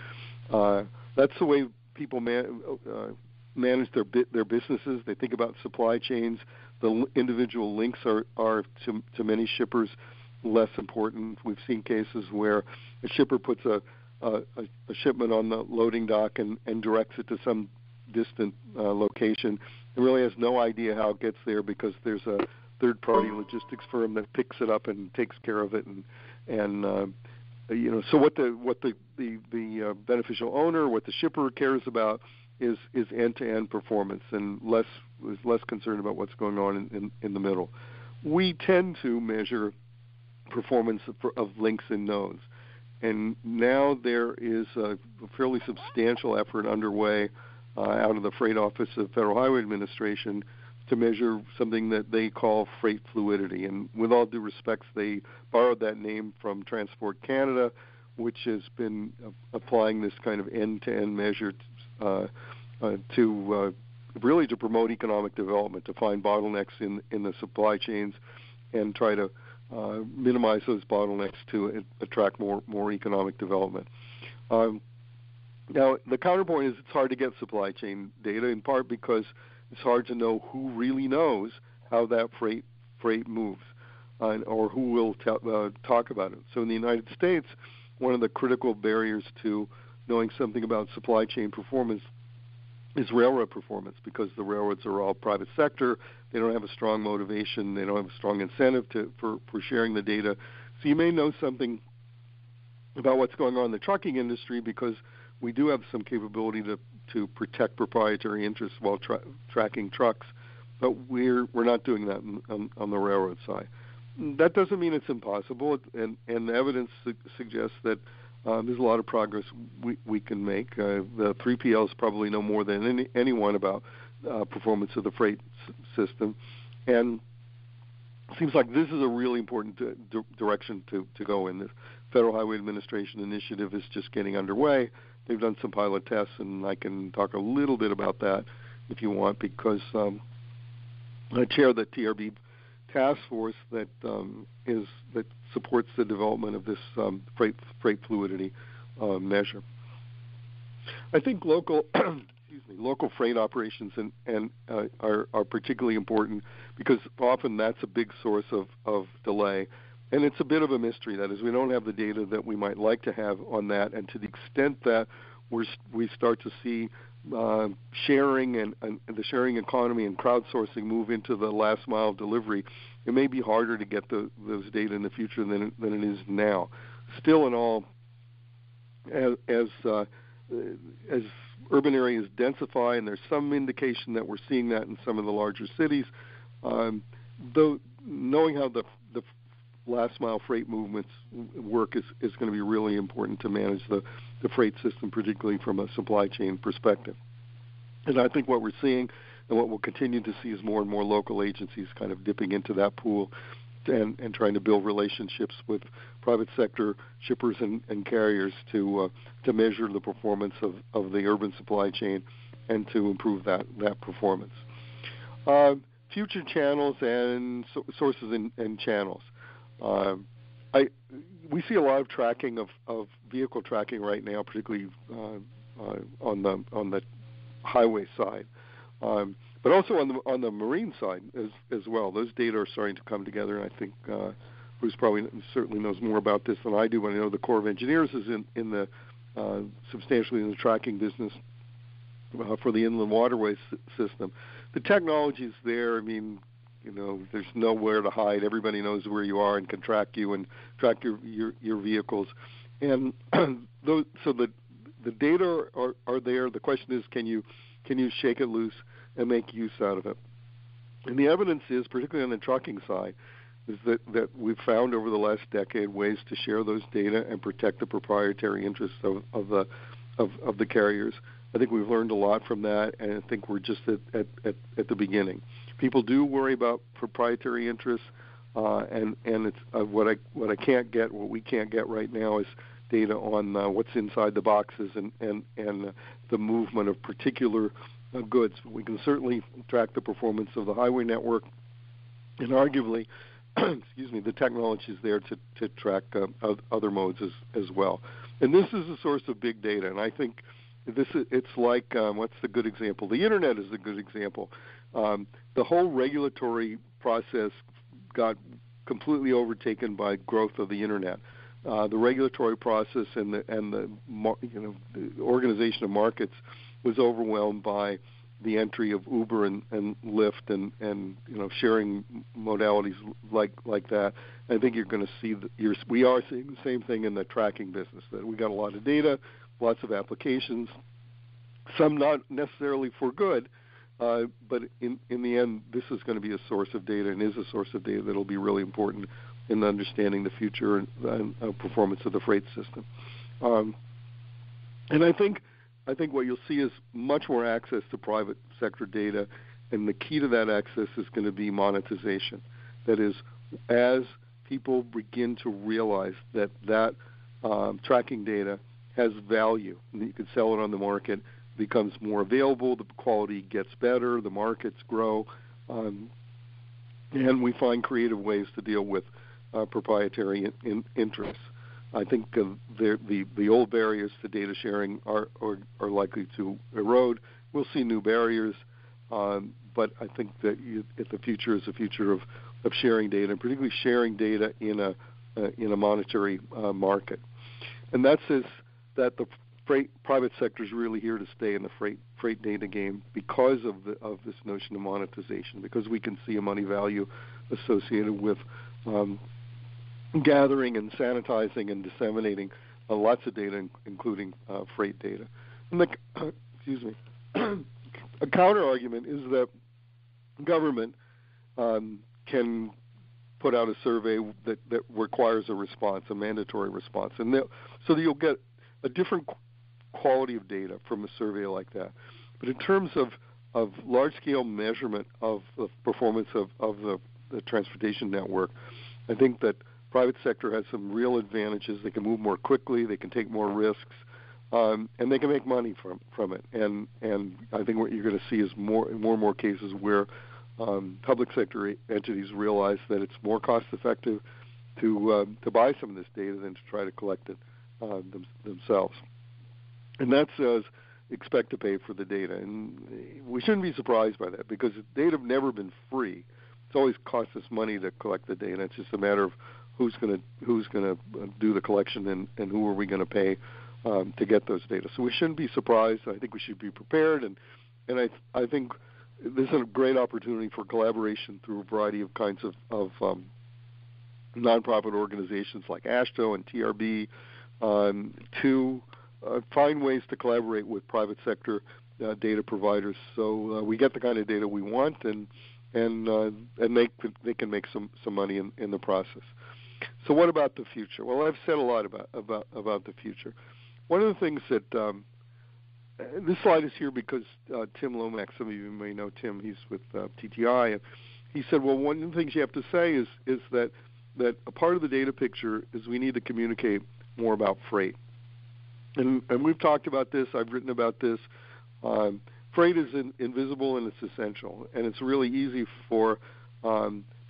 That's the way people manage their businesses. They think about supply chains. The individual links are to many shippers less important. We've seen cases where a shipper puts a shipment on the loading dock and directs it to some distant location, and really has no idea how it gets there because there's a third-party logistics firm that picks it up and takes care of it. So what the beneficial owner, what the shipper cares about is end-to-end performance, and is less concerned about what's going on in the middle. we tend to measure performance of links and nodes. And now there is a fairly substantial effort underway out of the Freight Office of Federal Highway Administration to measure something that they call freight fluidity. And with all due respect, they borrowed that name from Transport Canada, which has been applying this kind of end-to-end measure to really to promote economic development, to find bottlenecks in the supply chains and try to minimize those bottlenecks to attract more economic development. Now, the counterpoint is it's hard to get supply chain data, in part because it's hard to know who really knows how that freight moves, or who will talk about it. So in the United States, one of the critical barriers to knowing something about supply chain performance is railroad performance, because the railroads are all private sector. They don't have a strong motivation. They don't have a strong incentive for sharing the data. So you may know something about what's going on in the trucking industry because we do have some capability to protect proprietary interests while tracking trucks, but we're not doing that on the railroad side. That doesn't mean it's impossible, and the evidence suggests that there's a lot of progress we can make. The 3PLs probably know more than anyone about performance of the freight system, and it seems like this is a really important direction to go in. The Federal Highway Administration initiative is just getting underway. They've done some pilot tests, and I can talk a little bit about that if you want, because I chair the TRB task force that supports the development of this freight fluidity measure. I think local freight operations are particularly important because often that's a big source of delay. And it's a bit of a mystery. That is, we don't have the data that we might like to have on that. And to the extent that we start to see sharing and the sharing economy and crowdsourcing move into the last mile delivery, it may be harder to get those data in the future than it is now. Still, in all, as urban areas densify, and there's some indication that we're seeing that in some of the larger cities, though knowing how the last mile freight movements work is going to be really important to manage the freight system, particularly from a supply chain perspective. And I think what we're seeing and what we'll continue to see is more and more local agencies kind of dipping into that pool and trying to build relationships with private sector shippers and carriers to measure the performance of the urban supply chain and to improve that performance. Future channels and sources and channels. We see a lot of tracking of vehicle tracking right now, particularly on the highway side, but also on the marine side as well. Those data are starting to come together, and I think Bruce certainly knows more about this than I do. But I know the Corps of Engineers is substantially in the tracking business for the inland waterway system. The technology is there. I mean, there's nowhere to hide. Everybody knows where you are and can track you and track your vehicles. And so the data are there. The question is, can you shake it loose and make use out of it? And the evidence is, particularly on the trucking side, is that we've found over the last decade ways to share those data and protect the proprietary interests of the carriers. I think we've learned a lot from that, and I think we're just at the beginning. People do worry about proprietary interests, and it's what we can't get right now is data on what's inside the boxes and the movement of particular goods. We can certainly track the performance of the highway network, and arguably, the technology is there to track other modes as well. And this is a source of big data, and I think it's like what's the good example? The internet is a good example. The whole regulatory process got completely overtaken by growth of the internet. The regulatory process and the organization of markets was overwhelmed by the entry of Uber and Lyft and sharing modalities like that. I think you're going to see we are seeing the same thing in the tracking business. That we got a lot of data, lots of applications, some not necessarily for good, but in the end, this is going to be a source of data and is a source of data that will be really important in understanding the future and performance of the freight system. And I think what you'll see is much more access to private sector data, and the key to that access is going to be monetization. That is, as people begin to realize that tracking data has value, and that you can sell it on the market, becomes more available, the quality gets better, the markets grow, and we find creative ways to deal with proprietary interests. I think the old barriers to data sharing are likely to erode. We'll see new barriers, but I think that the future is a future of sharing data, and particularly sharing data in a monetary market. And that says that the private sector is really here to stay in the freight data game because of this notion of monetization, because we can see a money value associated with gathering and sanitizing and disseminating lots of data, including freight data. And a counter argument is that government can put out a survey that requires a response, a mandatory response, and so that you'll get a different quality of data from a survey like that. But in terms of large-scale measurement of the performance of the transportation network, I think that private sector has some real advantages. They can move more quickly, they can take more risks, and they can make money from it. And I think what you're going to see is more and more cases where public sector entities realize that it's more cost-effective to buy some of this data than to try to collect it themselves. And that says expect to pay for the data. And we shouldn't be surprised by that, because data have never been free. It's always cost us money to collect the data. It's just a matter of who's going to do the collection and who are we going to pay to get those data. So we shouldn't be surprised. I think we should be prepared, and I think this is a great opportunity for collaboration through a variety of kinds of nonprofit organizations like AASHTO and TRB to find ways to collaborate with private sector data providers, so we get the kind of data we want, and they can make some money in the process. So what about the future? Well, I've said a lot about the future. One of the things that this slide is here because Tim Lomax, some of you may know Tim, he's with TTI, and he said, well, one of the things you have to say is that a part of the data picture is we need to communicate more about freight. And we've talked about this. I've written about this. Freight is invisible and it's essential, and it's really easy for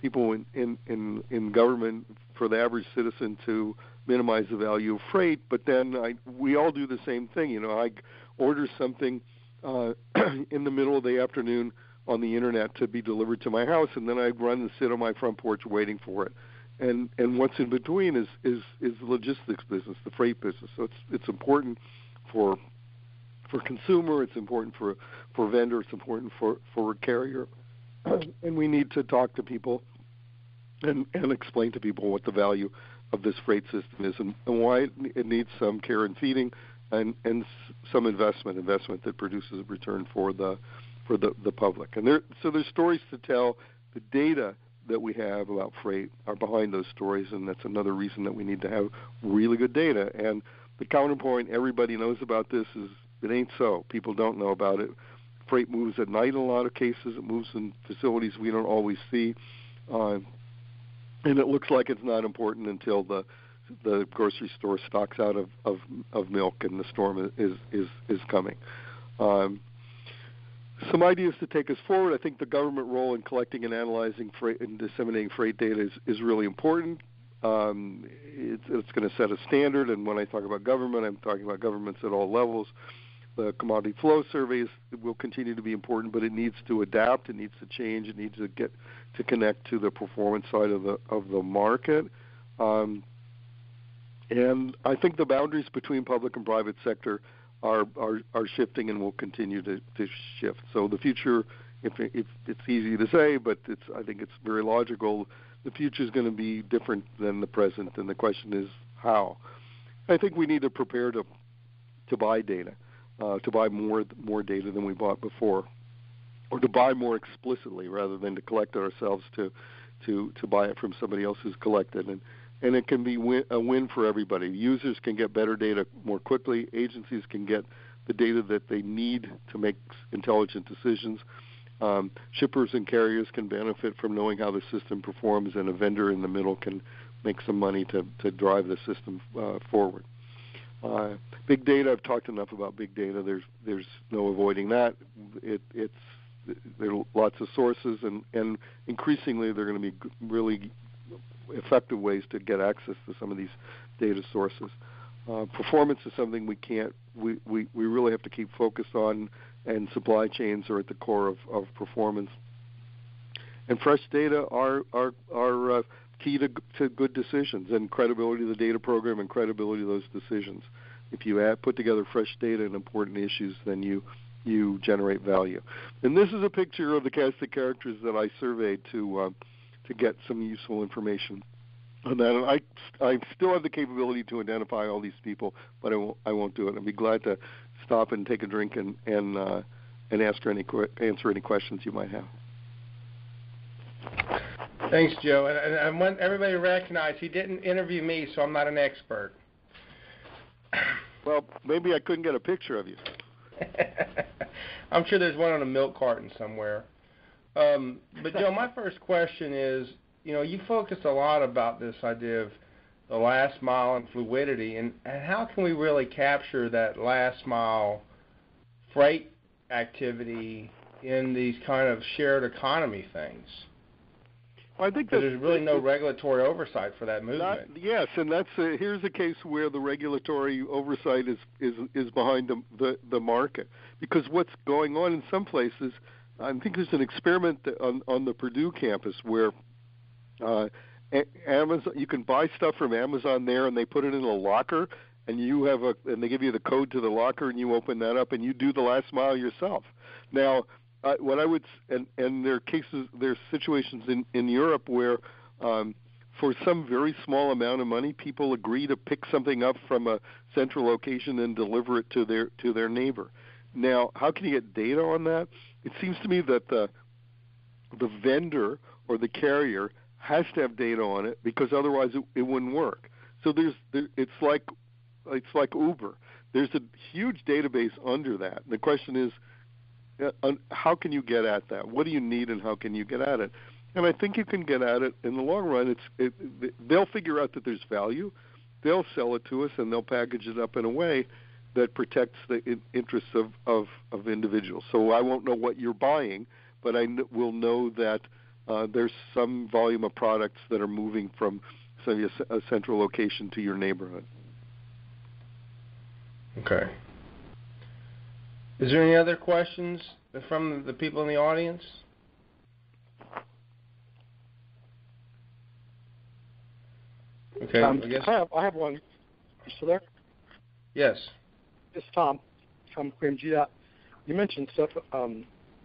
people in government, for the average citizen, to minimize the value of freight. But then we all do the same thing. You know, I order something in the middle of the afternoon on the internet to be delivered to my house, and then I run and sit on my front porch waiting for it. And what's in between is the logistics business, the freight business. So it's important for consumer, it's important for vendor, it's important for carrier, and we need to talk to people and explain to people what the value of this freight system is and why it needs some care and feeding and some investment that produces a return for the public. And so there's stories to tell. The data that we have about freight are behind those stories, and that's another reason that we need to have really good data. And the counterpoint everybody knows about this is it ain't so. People don't know about it. Freight moves at night in a lot of cases. It moves in facilities we don't always see. And it looks like it's not important until the grocery store stocks out of milk and the storm is coming. Some ideas to take us forward. I think the government role in collecting and analyzing freight and disseminating freight data is really important. It's going to set a standard, and when I talk about government, I'm talking about governments at all levels. The commodity flow surveys will continue to be important, but it needs to adapt, it needs to change, it needs to get to connect to the performance side of the market. And I think the boundaries between public and private sector are shifting and will continue to shift. So the future, if it's easy to say, but I think it's very logical, the future is going to be different than the present, and the question is how. I think we need to prepare to buy data, to buy more data than we bought before. or to buy more explicitly rather than to collect it ourselves to buy it from somebody else who's collected. And it can be a win for everybody. Users can get better data more quickly. Agencies can get the data that they need to make intelligent decisions. Shippers and carriers can benefit from knowing how the system performs, and a vendor in the middle can make some money to drive the system forward. Big data, I've talked enough about big data. There's no avoiding that. There are lots of sources, and increasingly there are going to be really effective ways to get access to some of these data sources. Performance is something we really have to keep focused on, and supply chains are at the core of performance. And fresh data are key to good decisions and credibility of the data program and credibility of those decisions. If you put together fresh data and important issues, then you generate value. And this is a picture of the cast of characters that I surveyed to get some useful information on that. And I still have the capability to identify all these people, but I won't do it. I'd be glad to stop and take a drink and answer any questions you might have. Thanks, Joe. And I want everybody to recognize he didn't interview me, so I'm not an expert. Well, maybe I couldn't get a picture of you. I'm sure there's one on a milk carton somewhere. But Joe, my first question is, you focused a lot about this idea of the last mile and fluidity, and how can we really capture that last mile freight activity in these kind of shared economy things? Well, I think there's really no regulatory oversight for that movement. Yes, and here's a case where the regulatory oversight is behind the market, because what's going on in some places, I think there's an experiment on the Purdue campus where Amazon, you can buy stuff from Amazon there, and they put it in a locker, and and they give you the code to the locker, and you open that up, and you do the last mile yourself. Now, what I would, and there are situations in Europe where, for some very small amount of money, people agree to pick something up from a central location and deliver it to their neighbor. Now, how can you get data on that? It seems to me that the vendor or the carrier has to have data on it, because otherwise it wouldn't work. So it's like Uber. There's a huge database under that. The question is, how can you get at that? What do you need, and how can you get at it? And I think you can get at it in the long run. They'll figure out that there's value. They'll sell it to us, and they'll package it up in a way that protects the interests of individuals. So I won't know what you're buying, but I will know that there's some volume of products that are moving from, say, a central location to your neighborhood. Okay. Is there any other questions from the people in the audience? Okay, I have one. You still there? Yes. It's Tom Quim GDOT. You mentioned stuff,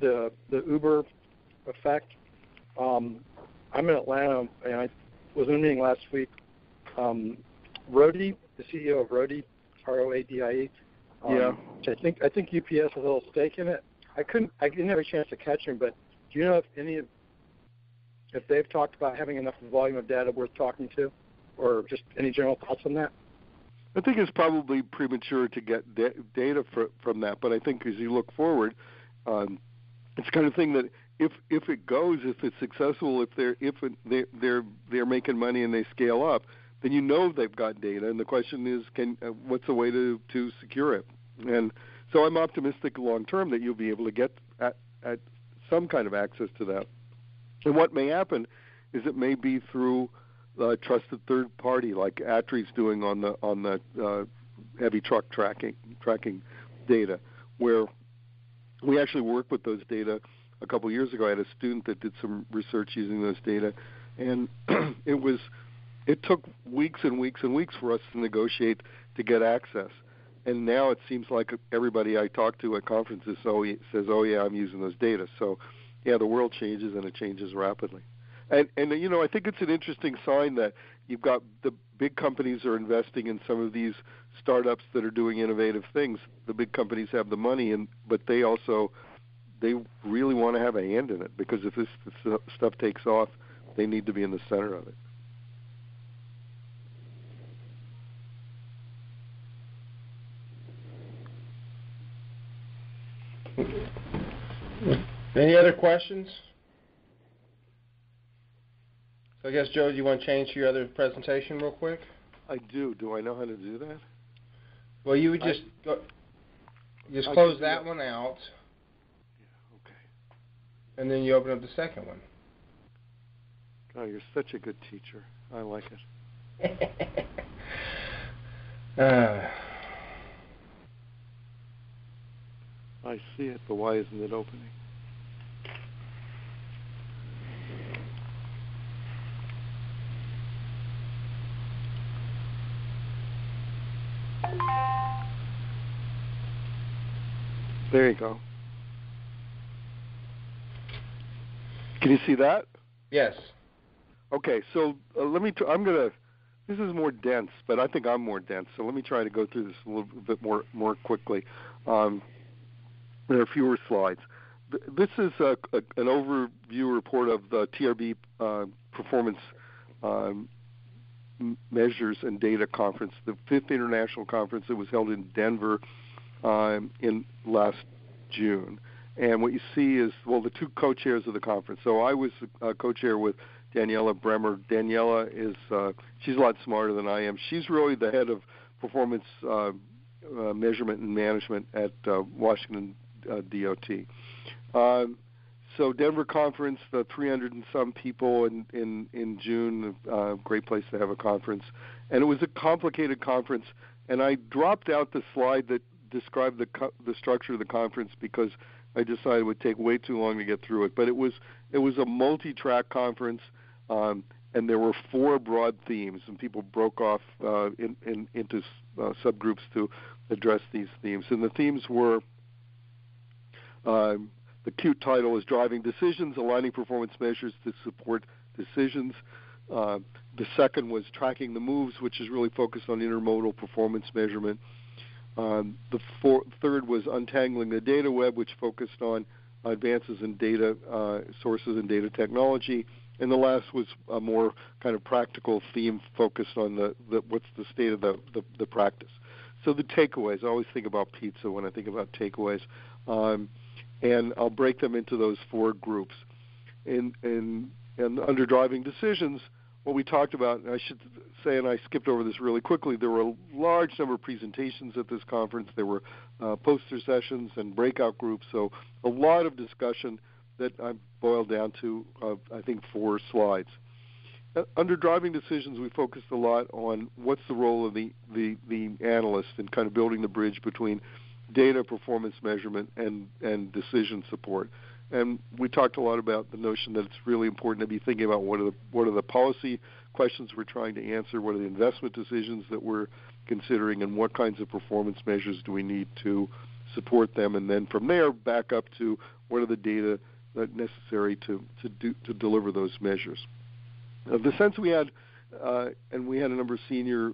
the Uber effect. I'm in Atlanta, and I was in a meeting last week. Roadie, the CEO of Roadie, ROADIE. Yeah. Which I think UPS has a little stake in it. I didn't have a chance to catch him, but do you know if they've talked about having enough volume of data worth talking to, or just any general thoughts on that? I think it's probably premature to get data from that, but I think as you look forward, it's the kind of thing that if it goes, if it's successful, if they're making money and they scale up, then you know they've got data, and the question is, what's a way to secure it? And so I'm optimistic long term that you'll be able to get at some kind of access to that. And what may happen is it may be through a trusted third party, like Atree's doing on the heavy truck tracking data, where we actually worked with those data a couple of years ago. I had a student that did some research using those data, and it took weeks and weeks and weeks for us to negotiate to get access. And now it seems like everybody I talk to at conferences says, oh yeah, I'm using those data. So yeah, the world changes, and it changes rapidly. And I think it's an interesting sign that you've got the big companies are investing in some of these startups that are doing innovative things. The big companies have the money, but they also they really want to have a hand in it, because if this stuff takes off, they need to be in the center of it. Any other questions? So I guess, Joe, do you want to change to your other presentation real quick? I do. Do I know how to do that? Well, you would just close that one out. Yeah, okay. And then you open up the second one. Oh, you're such a good teacher. I like it. I see it, but why isn't it opening? There you go. Can you see that? Yes. Okay, so let me. I'm gonna. This is more dense, but I think I'm more dense. So let me try to go through this a little bit more quickly. There are fewer slides. This is an overview report of the TRB performance measures and data conference, the 5th international conference that was held in Denver in last June. And what you see is, well, the two co-chairs of the conference. So I was co-chair with Daniela Bremer. Daniela is she's a lot smarter than I am. She's really the head of performance measurement and management at Washington DOT. So Denver conference, the 300 and some people in June, great place to have a conference. And it was a complicated conference. And I dropped out the slide that described the structure of the conference because I decided it would take way too long to get through it. But it was a multi-track conference, and there were 4 broad themes, and people broke off into subgroups to address these themes. And the themes were, the cute title is Driving Decisions, Aligning Performance Measures to Support Decisions. The second was Tracking the Moves, which is really focused on intermodal performance measurement. The third was Untangling the Data Web, which focused on advances in data sources and data technology. And the last was a more kind of practical theme focused on what's the state of the practice. So the takeaways, I always think about pizza when I think about takeaways. And I'll break them into those 4 groups. And under Driving Decisions, what we talked about, I should say, and I skipped over this really quickly, there were a large number of presentations at this conference. There were poster sessions and breakout groups, so a lot of discussion that I boiled down to, I think, 4 slides. Under Driving Decisions, we focused a lot on what's the role of the analyst in kind of building the bridge between data performance measurement and decision support. And we talked a lot about the notion that it's really important to be thinking about what are the policy questions we're trying to answer, what are the investment decisions that we're considering, and what kinds of performance measures do we need to support them, and then from there back up to what are the data that necessary to deliver those measures. The sense we had, and we had a number of senior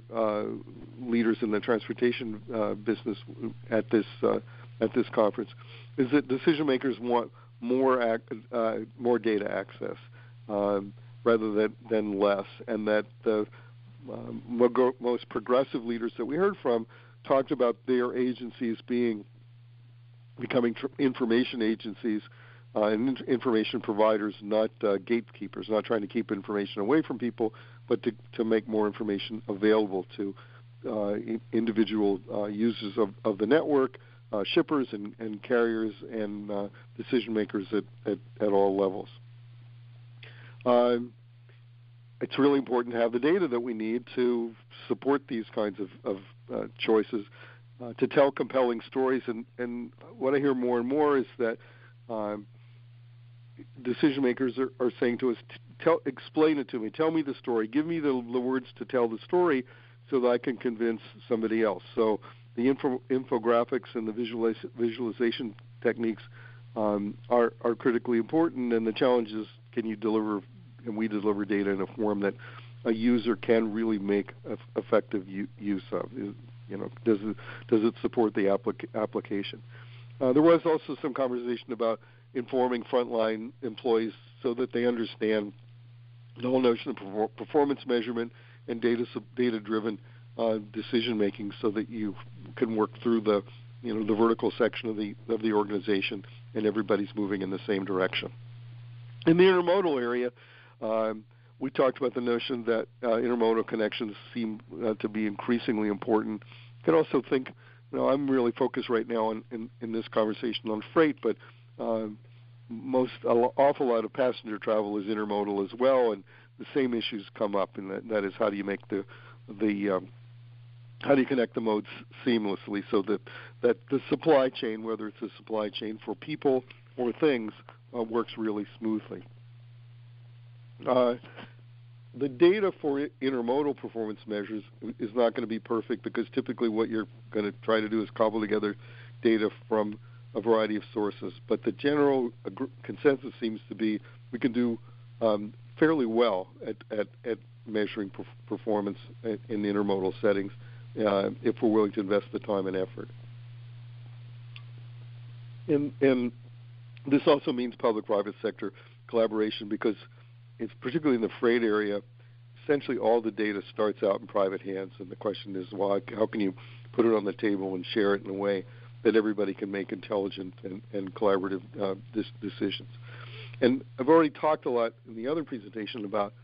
leaders in the transportation business at this conference, is that decision makers want more data access rather than less, and that the most progressive leaders that we heard from talked about their agencies becoming information agencies and information providers, not gatekeepers, not trying to keep information away from people, but to make more information available to individual users of the network, shippers and carriers and decision makers at all levels. It's really important to have the data that we need to support these kinds of choices, to tell compelling stories. And what I hear more and more is that decision makers are saying to us, explain it to me, tell me the story, give me the words to tell the story so that I can convince somebody else. So the infographics and the visualization techniques are critically important, and the challenge is, can you deliver, and we deliver data in a form that a user can really make effective use of? Does it support the application? There was also some conversation about informing frontline employees so that they understand the whole notion of performance measurement and data-driven decision making, so that you can work through the vertical section of the organization, and everybody's moving in the same direction. In the intermodal area, we talked about the notion that intermodal connections seem to be increasingly important. You can also think, I'm really focused right now in this conversation on freight, but an awful lot of passenger travel is intermodal as well, and the same issues come up, and that is how do you make how do you connect the modes seamlessly so that the supply chain, whether it's a supply chain for people or things, works really smoothly. The data for intermodal performance measures is not going to be perfect, because typically what you're going to try to do is cobble together data from a variety of sources. But the general consensus seems to be we can do fairly well at measuring performance in intermodal settings if we're willing to invest the time and effort. And this also means public-private sector collaboration, because it's particularly in the freight area, essentially all the data starts out in private hands, and the question is, how can you put it on the table and share it in a way that everybody can make intelligent and collaborative decisions? And I've already talked a lot in the other presentation about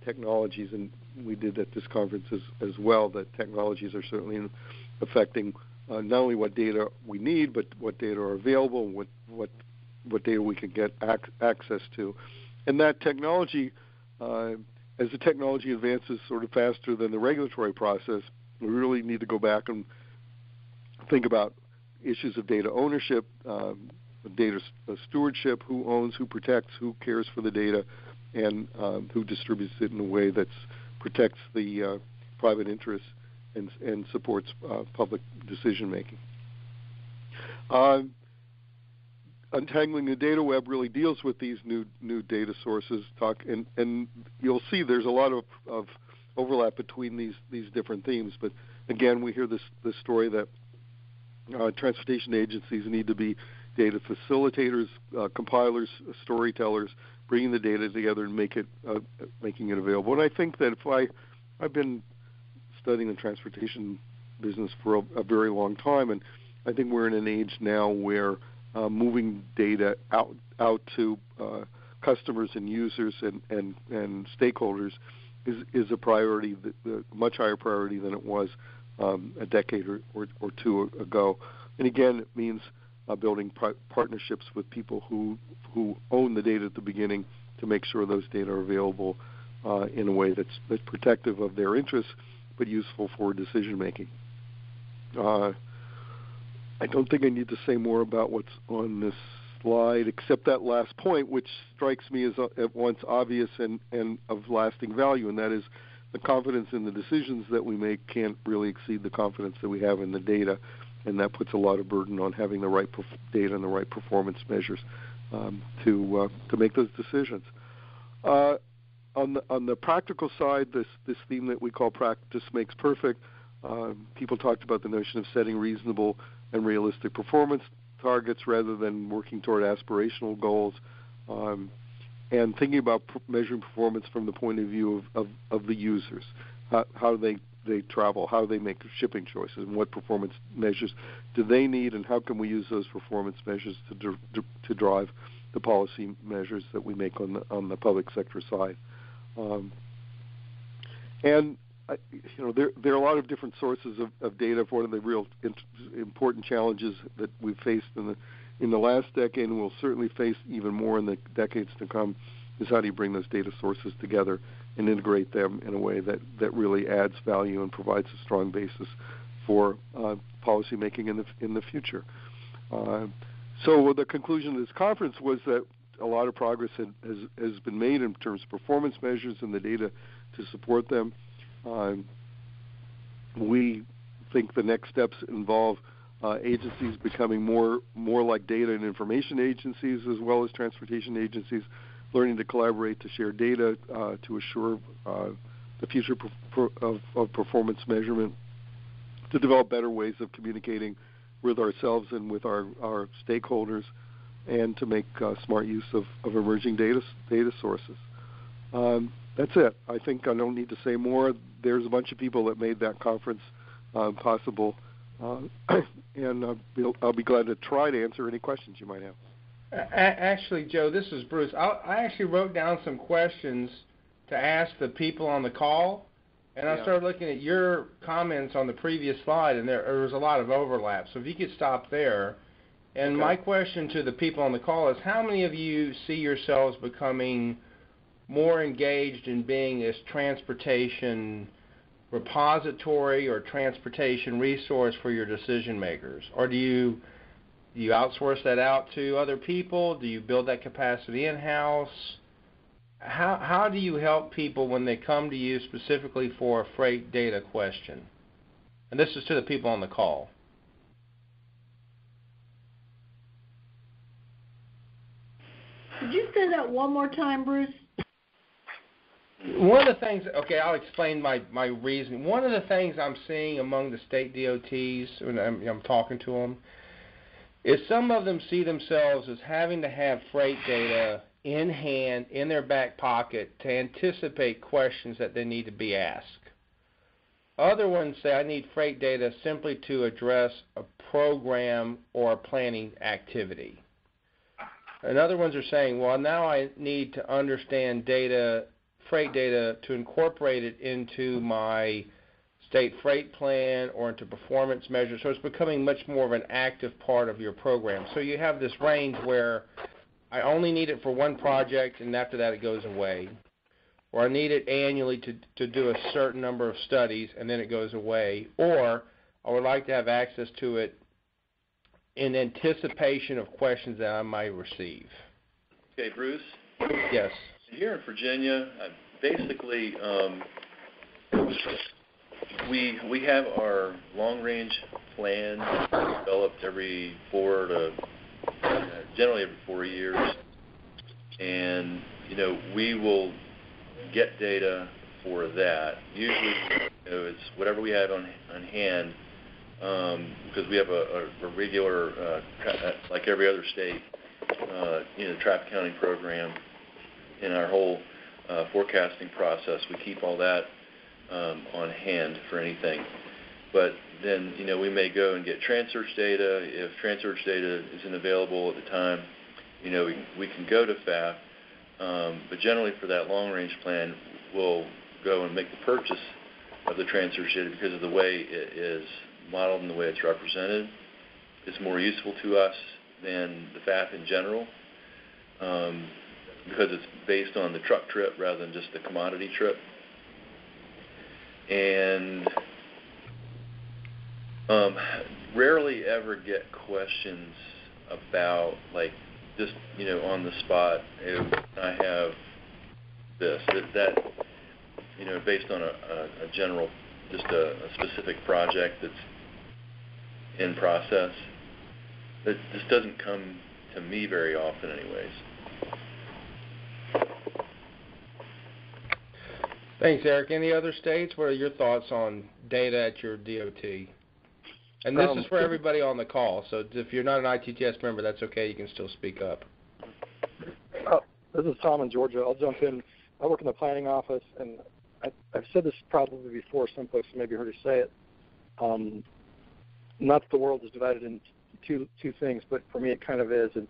technologies, and we did at this conference as well, that technologies are certainly affecting not only what data we need, but what data are available, and what data we can get access to. And that technology, as the technology advances sort of faster than the regulatory process, we really need to go back and think about issues of data ownership, data stewardship, who owns, who protects, who cares for the data, and who distributes it in a way that protects the private interests and supports public decision making. Untangling the data web really deals with these new data sources. And you'll see there's a lot of overlap between these different themes. But again, we hear this story that transportation agencies need to be data facilitators, compilers, storytellers, bringing the data together and making it available. And I think that I've been studying the transportation business for a very long time, and I think we're in an age now where moving data out to customers and users and stakeholders is a priority, the much higher priority than it was a decade or two ago. And again, it means building partnerships with people who own the data at the beginning to make sure those data are available in a way that's protective of their interests but useful for decision making. I don't think I need to say more about what's on this slide, except that last point, which strikes me as at once obvious and of lasting value, and that is the confidence in the decisions that we make can't really exceed the confidence that we have in the data, and that puts a lot of burden on having the right data and the right performance measures to make those decisions. On the practical side, this theme that we call practice makes perfect. People talked about the notion of setting reasonable and realistic performance targets rather than working toward aspirational goals, and thinking about measuring performance from the point of view of the users, how they travel, how they make shipping choices, and what performance measures do they need, and how can we use those performance measures to drive the policy measures that we make on the public sector side. And there are a lot of different sources of data. One of the real important challenges that we've faced in the last decade, and we'll certainly face even more in the decades to come, is how do you bring those data sources together and integrate them in a way that really adds value and provides a strong basis for policy making in the future. So the conclusion of this conference was that a lot of progress has been made in terms of performance measures and the data to support them. We think the next steps involve agencies becoming more like data and information agencies as well as transportation agencies, learning to collaborate to share data to assure the future of performance measurement, to develop better ways of communicating with ourselves and with our stakeholders, and to make smart use of emerging data sources. That's it. I think I don't need to say more. There's a bunch of people that made that conference possible, and I'll be glad to try to answer any questions you might have. Actually, Joe, this is Bruce. I actually wrote down some questions to ask the people on the call, and I started looking at your comments on the previous slide, and there was a lot of overlap. So if you could stop there. And my question to the people on the call is, how many of you see yourselves becoming more engaged in being this transportation repository or transportation resource for your decision makers? Or do you outsource that out to other people? Do you build that capacity in-house? How do you help people when they come to you specifically for a freight data question? And this is to the people on the call. Could you say that one more time, Bruce? One of the things, okay, I'll explain my reason. One of the things I'm seeing among the state DOTs when I'm talking to them is some of them see themselves as having to have freight data in hand, in their back pocket, to anticipate questions that they need to be asked. Other ones say, I need freight data simply to address a program or a planning activity. And other ones are saying, well, now I need to understand data, freight data, to incorporate it into my state freight plan or into performance measures. So it's becoming much more of an active part of your program. So you have this range where I only need it for one project, and after that it goes away. Or I need it annually to do a certain number of studies, and then it goes away. Or I would like to have access to it in anticipation of questions that I might receive. Okay, Bruce? Yes. Here in Virginia, basically, we have our long-range plan developed every generally every 4 years, and we will get data for that. Usually, it's whatever we have on hand. Because we have a regular, like every other state, traffic counting program in our whole forecasting process. We keep all that on hand for anything. But then, we may go and get TransSearch data. If TransSearch data isn't available at the time, we can go to FAF. But generally for that long-range plan, we'll go and make the purchase of the TransSearch data because of the way it is modeled and the way it's represented. It's more useful to us than the FAF in general because it's based on the truck trip rather than just the commodity trip. And rarely ever get questions about, like, just, on the spot, I have this, that based on a general, just a specific project that's in process. That just doesn't come to me very often anyways. Thanks, Eric. Any other states? What are your thoughts on data at your DOT? And this is for everybody on the call, so if you're not an ITTS member, that's okay. You can still speak up. This is Tom in Georgia. I'll jump in. I work in the planning office, and I've said this probably before. Some folks maybe heard me say it. Not that the world is divided into two things, but for me it kind of is. It's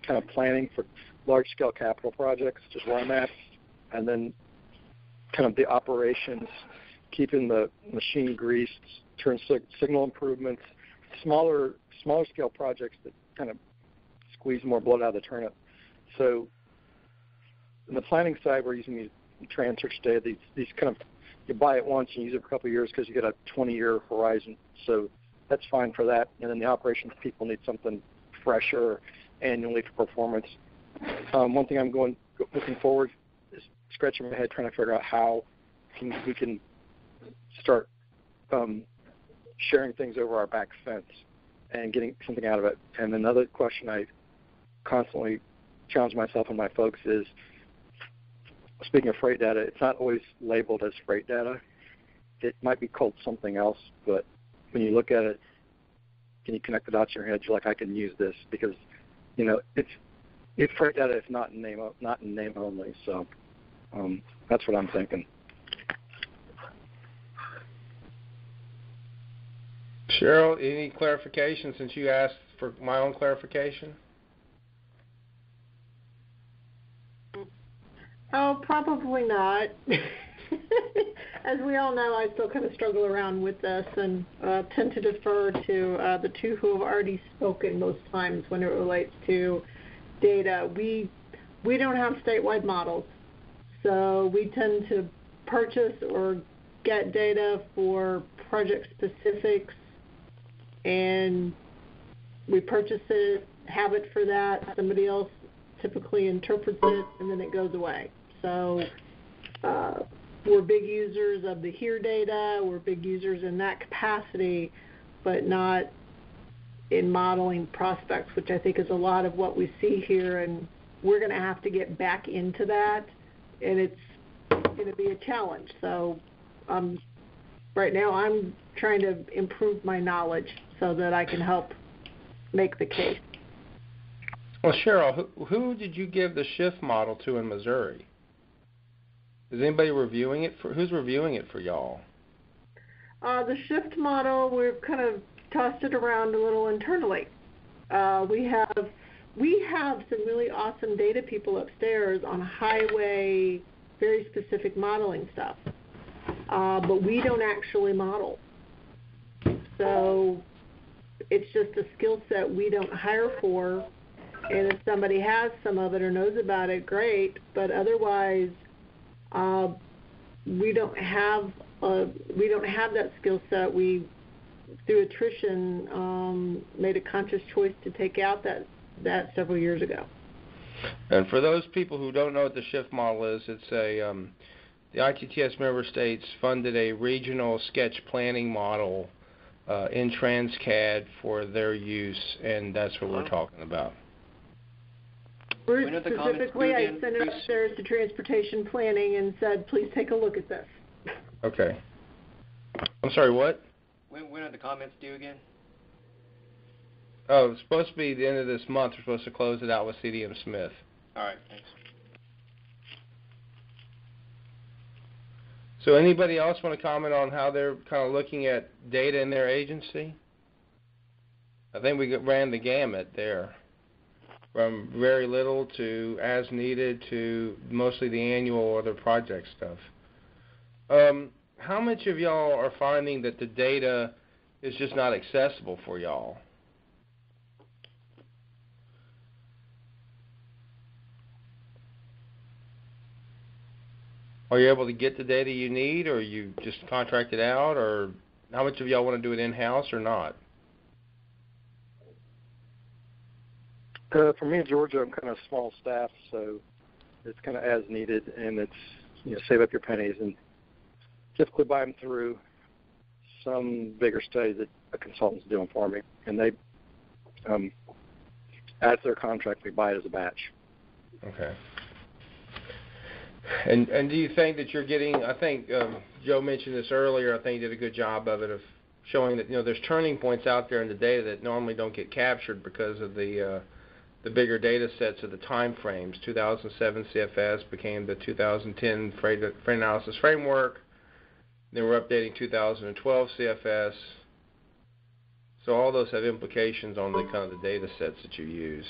kind of planning for large-scale capital projects, which is where I'm at, and then kind of the operations, keeping the machine greased, turn signal improvements, smaller scale projects that kind of squeeze more blood out of the turnip. So in the planning side, we're using these TransSearch data, these kind of, you buy it once and use it for a couple of years because you get a 20-year horizon. So that's fine for that. And then the operations people need something fresher annually for performance. One thing I'm looking forward is scratching my head trying to figure out how we can start sharing things over our back fence and getting something out of it. And another question I constantly challenge myself and my folks is, speaking of freight data, it's not always labeled as freight data. It might be called something else, but when you look at it, can you connect the dots in your head? You're like, I can use this because, it's freight data if not in name only. So that's what I'm thinking. Cheryl, any clarification since you asked for my own clarification? Oh, probably not. As we all know, I still kind of struggle around with this and tend to defer to the two who have already spoken most times when it relates to data. We don't have statewide models, so we tend to purchase or get data for project specifics, and we purchase it, have it for that. Somebody else typically interprets it, and then it goes away. So we're big users of the HERE data. We're big users in that capacity, but not in modeling prospects, which I think is a lot of what we see here. And we're going to have to get back into that, and it's going to be a challenge. So right now I'm trying to improve my knowledge so that I can help make the case. Well, Cheryl, who did you give the shift model to in Missouri? Is anybody reviewing it? Who's reviewing it for y'all? The shift model, we've kind of tossed it around a little internally. We have some really awesome data people upstairs on highway, very specific modeling stuff, but we don't actually model. So it's just a skill set we don't hire for, and if somebody has some of it or knows about it, great, but otherwise we don't have that skill set. We, through attrition, made a conscious choice to take out that several years ago. And for those people who don't know what the shift model is, it's the ITTS member states funded a regional sketch planning model in TransCAD for their use, and that's what we're talking about. Specifically, I sent it upstairs to transportation planning and said, please take a look at this. Okay. I'm sorry, what? When are the comments due again? Oh, it's supposed to be the end of this month. We're supposed to close it out with CDM Smith. All right, thanks. So anybody else want to comment on how they're kind of looking at data in their agency? I think we ran the gamut there, from very little to as needed to mostly the annual or the project stuff. How much of y'all are finding that the data is just not accessible for y'all? Are you able to get the data you need, or you just contract it out, or how much of y'all want to do it in-house or not? For me in Georgia, I'm kind of small staff, so it's kind of as needed, and it's, save up your pennies and typically buy them through some bigger study that a consultant's doing for me, and they, as their contract, we buy it as a batch. Okay. And do you think that you're getting, I think Joe mentioned this earlier, I think he did a good job of it, of showing that, there's turning points out there in the data that normally don't get captured because of the bigger data sets of the time frames. 2007 CFS became the 2010 Freight Analysis Framework. Then we're updating 2012 CFS. So all those have implications on the kind of the data sets that you use.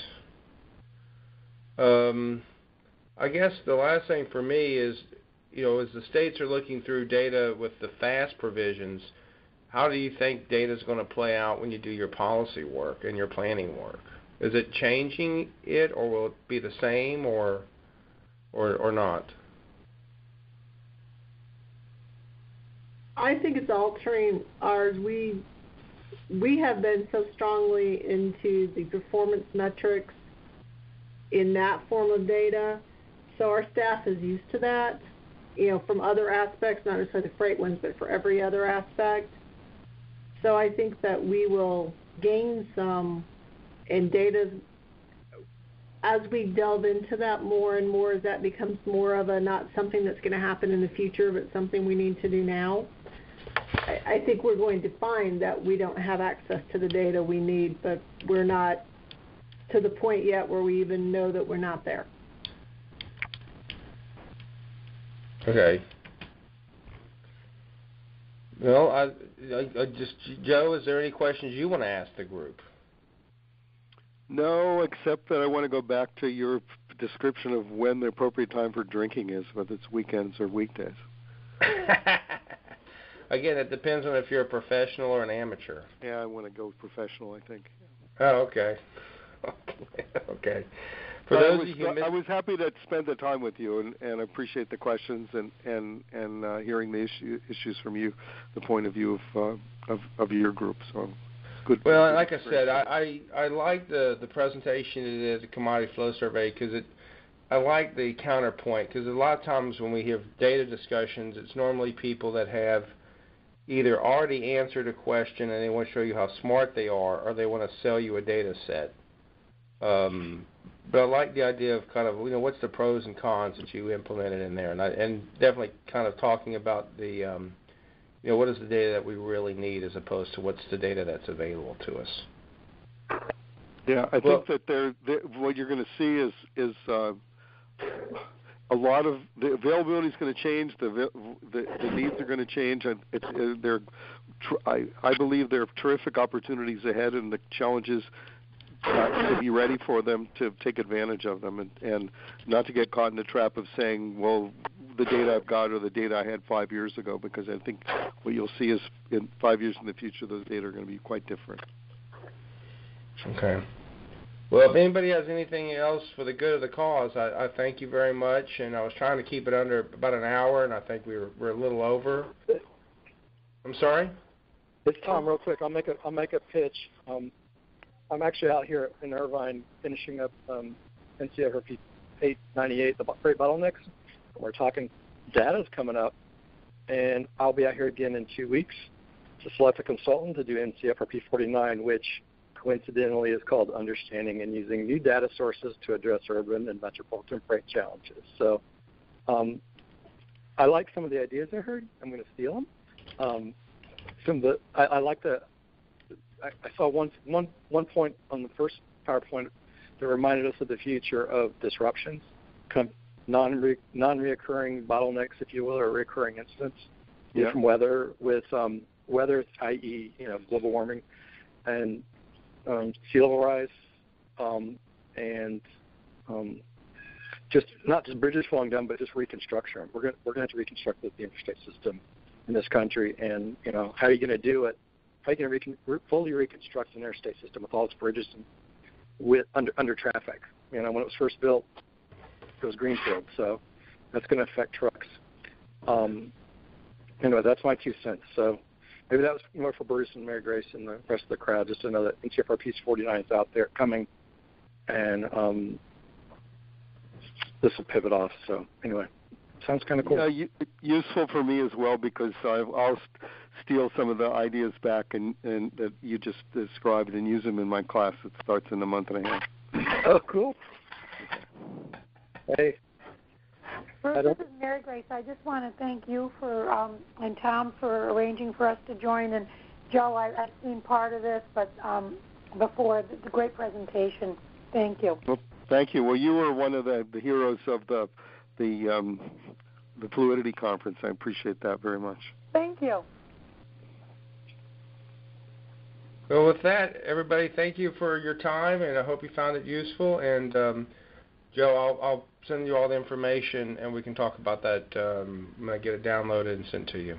I guess the last thing for me is, as the states are looking through data with the FAST provisions, how do you think data is going to play out when you do your policy work and your planning work? Is it changing it, or will it be the same, or not? I think it's altering ours. We have been so strongly into the performance metrics in that form of data, so our staff is used to that, from other aspects, not necessarily the freight ones, but for every other aspect. So I think that we will gain some in data as we delve into that more and more, as that becomes more of a not something that's going to happen in the future, but something we need to do now. I think we're going to find that we don't have access to the data we need, but we're not to the point yet where we even know that we're not there. Okay. Well, I just, Joe, is there any questions you want to ask the group? No, except that I want to go back to your description of when the appropriate time for drinking is, whether it's weekends or weekdays. Again, it depends on if you're a professional or an amateur. Yeah, I want to go professional, I think. Oh, okay. Okay. For those of you I was happy to spend the time with you, and I appreciate the questions and hearing the issues from you, the point of view of your group. So good. Well, like I said, I like the presentation it is, the commodity flow survey, because I like the counterpoint, because a lot of times when we have data discussions, it's normally people that have either already answered a question and they want to show you how smart they are, or they want to sell you a data set. But I like the idea of kind of, what's the pros and cons that you implemented in there, and definitely kind of talking about the, what is the data that we really need as opposed to what's the data that's available to us. Yeah, I think that what you're going to see is a lot of the availability is going to change. The needs are going to change. I believe there are terrific opportunities ahead, and the challenges to be ready for them, to take advantage of them, and not to get caught in the trap of saying, well, the data I've got or the data I had 5 years ago, because I think what you'll see is in 5 years in the future, those data are going to be quite different. Okay. Well, if anybody has anything else for the good of the cause, I thank you very much, and I was trying to keep it under about an hour, and I think we're a little over. I'm sorry? It's Tom, real quick. I'll make a pitch. I'm actually out here in Irvine finishing up NCFRP 898, the freight bottlenecks. We're talking data's coming up, and I'll be out here again in 2 weeks to select a consultant to do NCFRP 49, which coincidentally is called Understanding and Using New Data Sources to Address Urban and Metropolitan Freight Challenges. So I like some of the ideas I heard. I'm going to steal them. I saw one point on the first PowerPoint that reminded us of the future of disruptions, non-reoccurring bottlenecks, if you will, or recurring incidents from weather, with weather, i.e., global warming, and sea level rise, and just not just bridges falling down, but just reconstruction. We're going to have to reconstruct the interstate system in this country, and how are you going to do it? How are you going to fully reconstruct an interstate system with all its bridges and under traffic? When it was first built, it was greenfield, so that's going to affect trucks. Anyway, that's my 2 cents. So maybe that was more for Bruce and Mary Grace and the rest of the crowd, just to know that NCFRP 49 is out there coming, and this will pivot off. So anyway, sounds kind of cool. Yeah, useful for me as well, because I'll steal some of the ideas back and that you just described and use them in my class that starts in a month and a half. Oh, cool. Hey. Bruce, this is Mary Grace. I just want to thank you and Tom for arranging for us to join. And Joe, I've seen part of this, but before, the great presentation. Thank you. Well, thank you. Well, you were one of the heroes of the Fluidity Conference. I appreciate that very much. Thank you. Well, with that, everybody, thank you for your time, and I hope you found it useful. And Joe, I'll send you all the information, and we can talk about that when I get it downloaded and sent to you.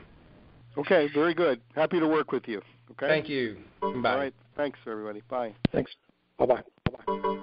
Okay, very good. Happy to work with you. Okay. Thank you. Bye. All right. Thanks, everybody. Bye. Thanks. Bye-bye. Bye-bye.